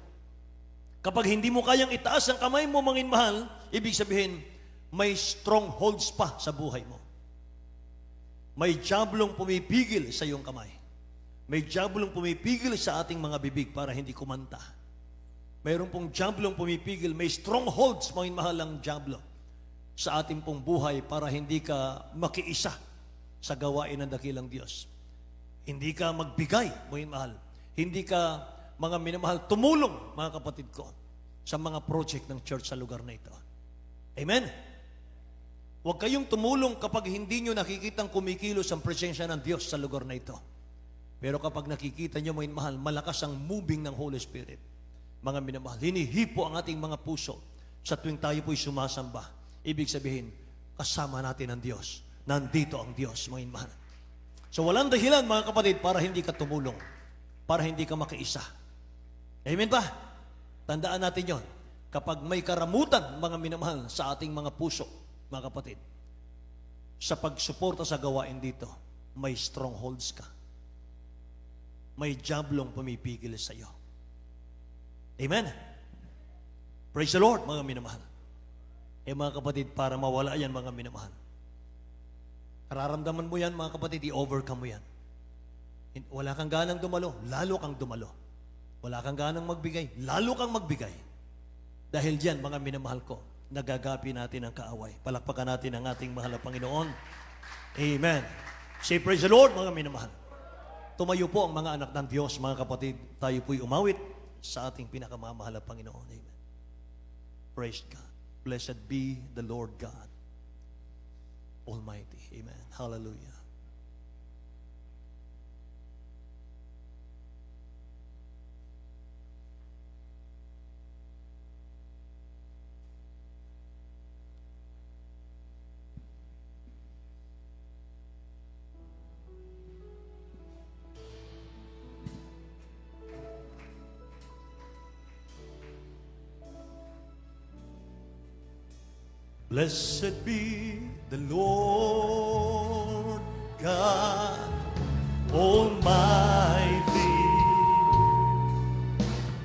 Kapag hindi mo kayang itaas ang kamay mo, mga minamahal, ibig sabihin, may strongholds pa sa buhay mo. May diablong pumipigil sa iyong kamay. May diablong pumipigil sa ating mga bibig para hindi kumanta. Mayroon pong diablong pumipigil, may strongholds, mga minamahal, ang diablo sa ating pong buhay para hindi ka makiisa sa gawain ng dakilang Diyos. Hindi ka magbigay, mga mahal. Hindi ka, mga minamahal, tumulong, mga kapatid ko, sa mga project ng church sa lugar na ito. Amen? Huwag kayong tumulong kapag hindi nyo nakikitang kumikilos ang presensya ng Diyos sa lugar na ito. Pero kapag nakikita nyo, mga mahal, malakas ang moving ng Holy Spirit. Mga minamahal, hinihipo ang ating mga puso sa tuwing tayo po'y sumasamba. Ibig sabihin, kasama natin ang Diyos. Nandito ang Diyos, mga mahal. So walang dahilan, mga kapatid, para hindi ka tumulong, para hindi ka makiisa. Amen ba? Tandaan natin yon. Kapag may karamutan, mga minamahal, sa ating mga puso, mga kapatid, sa pagsuporta sa gawain dito, may strongholds ka. May jablong pumipigil sa iyo. Amen? Praise the Lord, mga minamahal. Mga kapatid, para mawala yan, mga minamahal. Nararamdaman mo yan, mga kapatid, i-overcome mo yan. Wala kang ganang dumalo, lalo kang dumalo. Wala kang ganang magbigay, lalo kang magbigay. Dahil diyan, mga minamahal ko, nagagapi natin ang kaaway. Palakpakan natin ang ating mahal na Panginoon. Amen. Say praise the Lord, mga minamahal. Tumayo po ang mga anak ng Diyos, mga kapatid. Tayo po'y umawit sa ating pinakamamahal na Panginoon. Amen. Praise God. Blessed be the Lord God Almighty. Amen. Hallelujah. Blessed be the Lord God Almighty,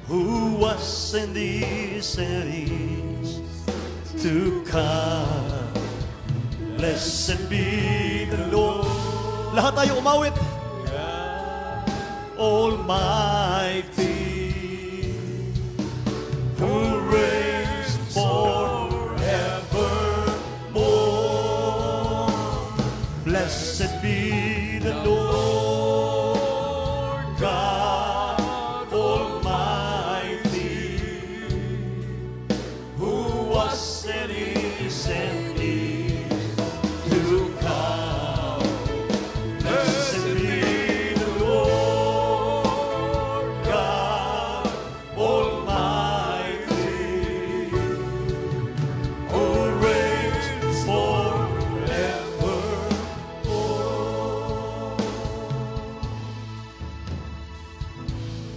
who was and is to come. Blessed be the Lord. Lahat tayo umawit. Almighty, who reigns forevermore. Blessed be the Lord God Almighty, who was and is to come. Blessed be the Lord God Almighty, who reigns forever.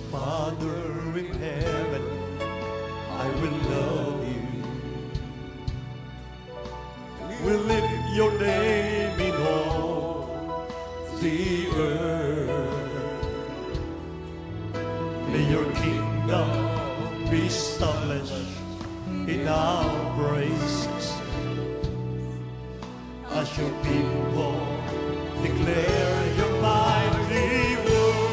Father in heaven, I will love you. We'll lift your name in all the earth. May your kingdom be established in our praises, as your people declare your mighty word.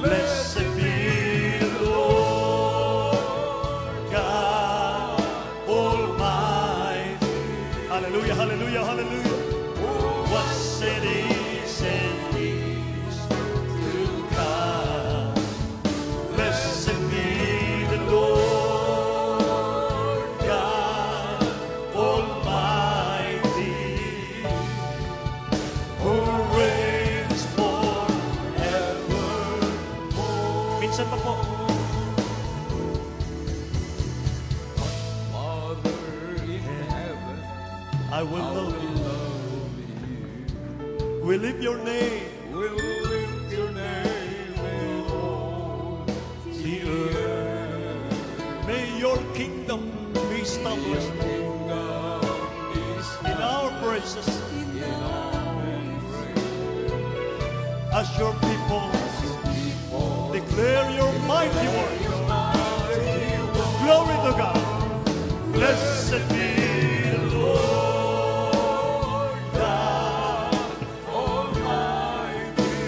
Blessed be the Lord God Almighty. Hallelujah, hallelujah, hallelujah. Was and is to come. Blessed be the Lord God Almighty, who reigns forevermore. Minsan pa po.
Father in heaven,
I will love you. We lift your name.
will lift your name in all
The earth. May your kingdom be established
kingdom is
in our praises,
in our
as your people declare your mighty word. Glory to God. Blessed be the Lord God
Almighty,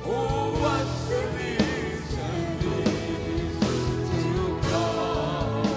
who was and is to come.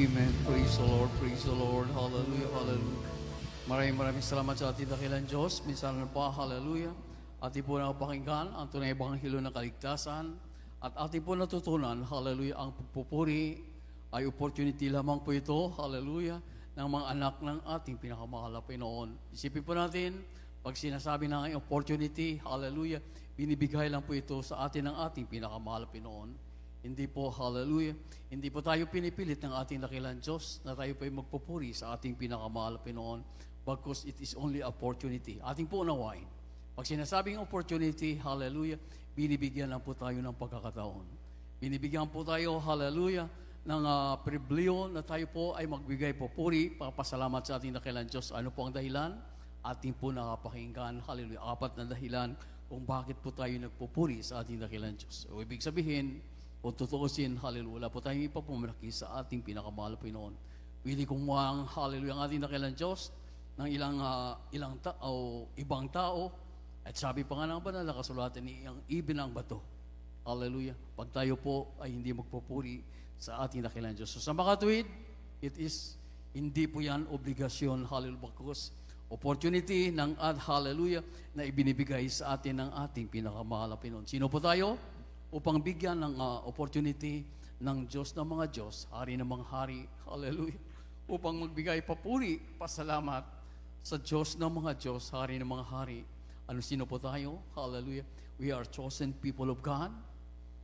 Amen. Praise the Lord, praise the Lord. Hallelujah, hallelujah. Maraming salamat sa ating dakilang Diyos. Minsan na pa, hallelujah. Ating po napakinggan ang tunay ebanghelyo ng kaligtasan. At ating po natutunan, hallelujah, ang pagpupuri ay opportunity lamang po ito, hallelujah, ng mga anak ng ating pinakamahal na Panginoon. Isipin po natin, pag sinasabi ng opportunity, hallelujah, binibigay lang po ito sa atin ng ating pinakamahal na Panginoon. Hindi po, hallelujah, hindi po tayo pinipilit ng ating dakilang Diyos na tayo po ay magpupuri sa ating pinakamahal na Panginoon because it is only opportunity. Ating po unawain. Pag sinasabing opportunity, hallelujah, binibigyan lang po tayo ng pagkakataon. Binibigyan po tayo, hallelujah, ng pribilehyo na tayo po ay magbigay papuri, papasalamat sa ating dakilang Diyos. Ano po ang dahilan? Ating po nakapakinggan, hallelujah, 4 na dahilan kung bakit po tayo nagpupuri sa ating dakilang Diyos. So, ibig sabihin, kung tutuusin, hallelujah, wala po tayong ipapumalaki sa ating pinakamahal na Panginoon. Pili kong mukhang, hallelujah, ang ating dakilang Diyos ng ibang tao. At sabi pa nga ng banal na kasulatan ni ang ibinang bato. Hallelujah. Pag tayo po ay hindi magpupuri sa ating dakilang Diyos. So sa makatuwid, it is, hindi po yan obligasyon, hallelujah, bakos opportunity ng hallelujah, na ibinibigay sa atin ng ating pinakamahal na Panginoon. Sino po tayo? Upang bigyan ng opportunity ng Diyos ng mga Diyos, hari ng mga hari, hallelujah, upang magbigay papuri, pasalamat sa Diyos ng mga Diyos, hari ng mga hari. Sino po tayo? Hallelujah. We are chosen people of God.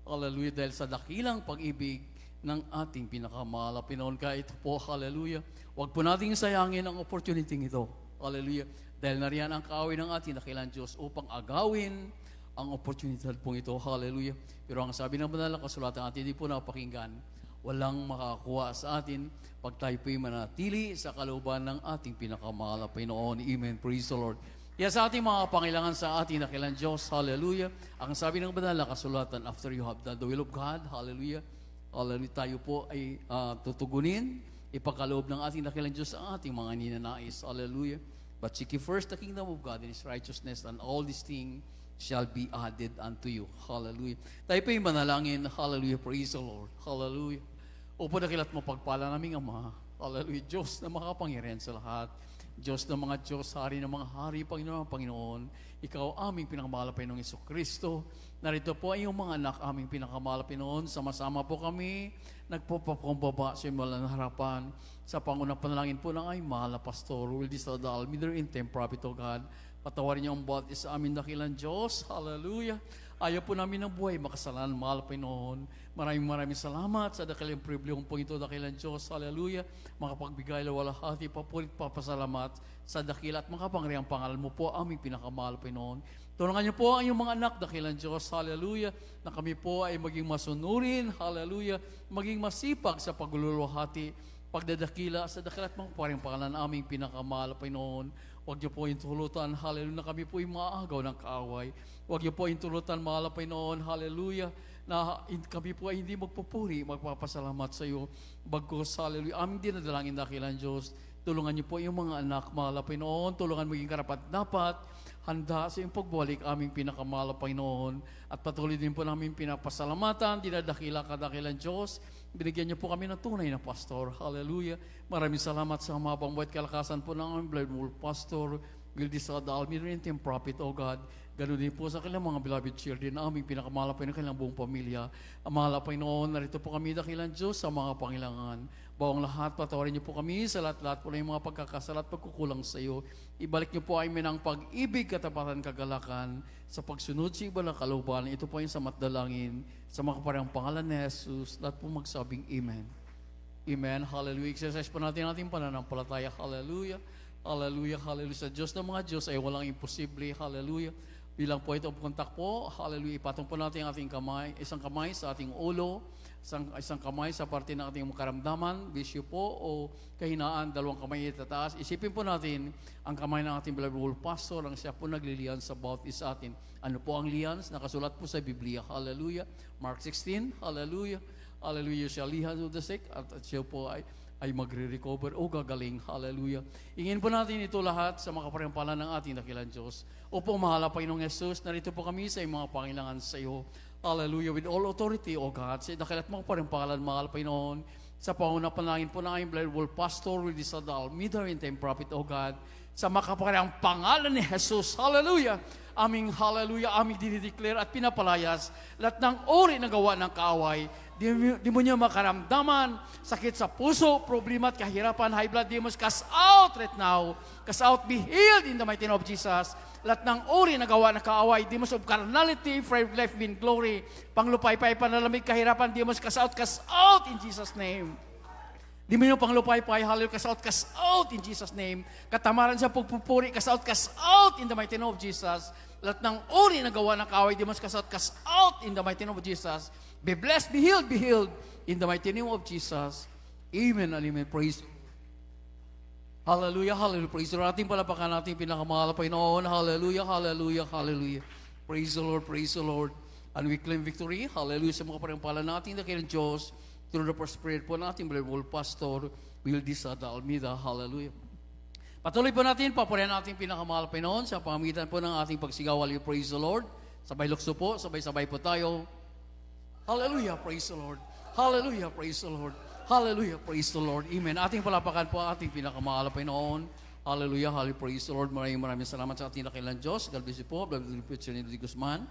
Hallelujah. Dahil sa dakilang pag-ibig ng ating pinakamahal na Panginoon. Kaya ito po, hallelujah. Huwag po nating sayangin ang opportunity ito. Hallelujah. Dahil nariyan ang kaaway ng ating dakilang Diyos upang agawin ang opportunity po ito. Hallelujah. Pero ang sabi ng banal na kasulatan atin, hindi po napakinggan, walang makakuha sa atin pag tayo po'y manatili sa kalooban ng ating pinakamahal na Panginoon. Amen. Praise the Lord. Kaya sa ating mga pangailangan sa ating dakilang Diyos, hallelujah, ang sabi ng banal na kasulatan, after you have done the will of God, hallelujah, hallelujah, tayo po ay tutugunin, ipagkaloob ng ating dakilang Diyos ang ating mga ninanais, hallelujah. But seek ye first the kingdom of God and His righteousness, and all these things shall be added unto you, hallelujah. Tayo po yung manalangin, hallelujah, praise the Lord, hallelujah. Upo dakilat mo pagpala naming Ama, hallelujah, Diyos na makapangyarihan sa lahat, Diyos ng mga Diyos, hari ng mga hari, Panginoon, Ikaw aming pinakamahal na Panginoong Jesucristo. Narito po ay yung mga anak aming pinakamahal na Panginoon. Sama-sama po kami, nagpapakumbaba sa iyong malang harapan. Sa pangunang panalangin po ng ay mahal na Pastor Wildy Sadal, Middle Intem Prophet of God. Patawarin niyo ang bawat isa aming dakilang Diyos. Hallelujah. Ayaw po namin ng buhay makasalanan, mahal Panginoon. Maraming salamat sa dakilang pribilehong po ito, dakilang Diyos. Hallelujah. Makapagbigay lawalhati, papulit, papasalamat sa dakila at makapangyarihang pangalan mo po, aming pinakamahal Panginoon. Tulungan niyo po ang inyong mga anak, dakilang Diyos. Hallelujah. Na kami po ay maging masunurin. Hallelujah. Maging masipag sa pagluluhati, pagdadakila sa dakila at makapangyarihang pangalan aming pinakamahal Panginoon. Huwag niyo po yung tulutan, hallelujah, na kami po yung maagaw ng kaaway. Huwag niyo po yung tulutan, mahal na Panginoon, hallelujah, na kami po ay hindi magpupuri, magpapasalamat sa iyo. Bagkus, hallelujah, aming dinadalangin dakilang Diyos. Tulungan niyo po yung mga anak, mahal na Panginoon. Tulungan maging karapat-dapat, handa sa iyong pagbalik, aming pinakamahal na Panginoon. At patuloy din po namin pinapasalamatan, dinadakila ka dakilang Diyos. Binigyan niyo po kami ng tunay na pastor. Hallelujah. Maraming salamat sa mabang buhat kalakasan po ng aming Blood Wolf Pastor Wildy Sadal, Middle Intem Prophet, O God. Ganun din po sa kanilang mga beloved children na aming pinakamahal po ng kanilang buong pamilya. Ang mahal po noon, narito po kami dakilang Diyos sa mga pangailangan. Bawang lahat, patawarin niyo po kami sa lahat-lahat po ng mga pagkakasala at pagkukulang sa iyo. Ibalik niyo po ay ng pag-ibig, katapatan, kagalakan sa pagsunod sa iba ng kalooban. Ito po yung sa matdalangin sa mga kaparehang pangalan ni Jesus. Lahat po magsabing Amen. Amen. Hallelujah. Exercise po natin ating pananampalataya. Hallelujah. Hallelujah. Hallelujah. Sa Diyos ng mga Diyos ay walang imposible. Hallelujah. Bilang po ito kontak po, hallelujah, ipatong po natin ang ating kamay, isang kamay sa ating ulo, isang kamay sa parte ng ating karamdaman, bisyo po o kahinaan, dalawang kamay itataas. Isipin po natin ang kamay ng ating beloved Wolf Pastor, ang siya po nagliliyan sa bawat isa atin. Ano po ang liyans? Nakasulat po sa Biblia. Hallelujah. Mark 16, hallelujah. Hallelujah, siya lihan to the sick at siya po ay magre-recover o gagaling. Hallelujah. Ingin po natin ito lahat sa mga kaparimpalan ng ating dakilang Diyos. Opo, mahal na Panginoong Jesus, narito po kami sa mga pangailangan sa iyo. Hallelujah. With all authority, O God, sa dakilat mga kaparimpalan, mahal Panginoon, sa pangunang panalangin po ng aming Blessed World Pastor, Rudy Sadal, Almeida, and time prophet, O God, sa makapangyarihang pangalan ni Jesus. Hallelujah! Aming hallelujah, aming dinideclare at pinapalayas lahat ng uri ng gawa ng kaaway. Di mo niyo makaramdaman, sakit sa puso, problema at kahirapan, high blood demons, cast out right now. Cast out, be healed in the mighty name of Jesus. Lahat ng uri ng gawa ng kaaway, demons of carnality, pride, life, in glory, panglupay-pay, panalamig, kahirapan, demons, cast out in Jesus' name. Di mo yung panglupay-pay, hallelujah, cast out in Jesus' name. Katamaran sa pagpupuri, cast out in the mighty name of Jesus. Lahat ng uri na gawa ng kaaway, demons, cast out in the mighty name of Jesus. Be blessed, be healed in the mighty name of Jesus. Amen and amen. Praise. Hallelujah, hallelujah. Praise the Lord. Ating palapakan natin pinakamahal na Panginoon. Hallelujah, hallelujah, hallelujah. Praise the Lord, praise the Lord. And we claim victory. Hallelujah sa mga parimpala natin na kailan Diyos. Through the prosperity po natin, Blessed Pastor, Wildy Sada Almeida. Hallelujah. Patuloy po natin, papurihan natin pinakamahal na Panginoon sa pamamagitan po ng ating pagsigaw. Hallelujah, praise the Lord. Sabay lukso po, sabay-sabay po tayo. Hallelujah, praise the Lord. Hallelujah, praise the Lord. Hallelujah, praise the Lord. Amen. Ating palapakan po ating pinakamahal na Panginoon. Hallelujah, hallelujah, praise the Lord. Maraming salamat sa ating dakilang Diyos. God bless you po. God bless you, Senator Guzman.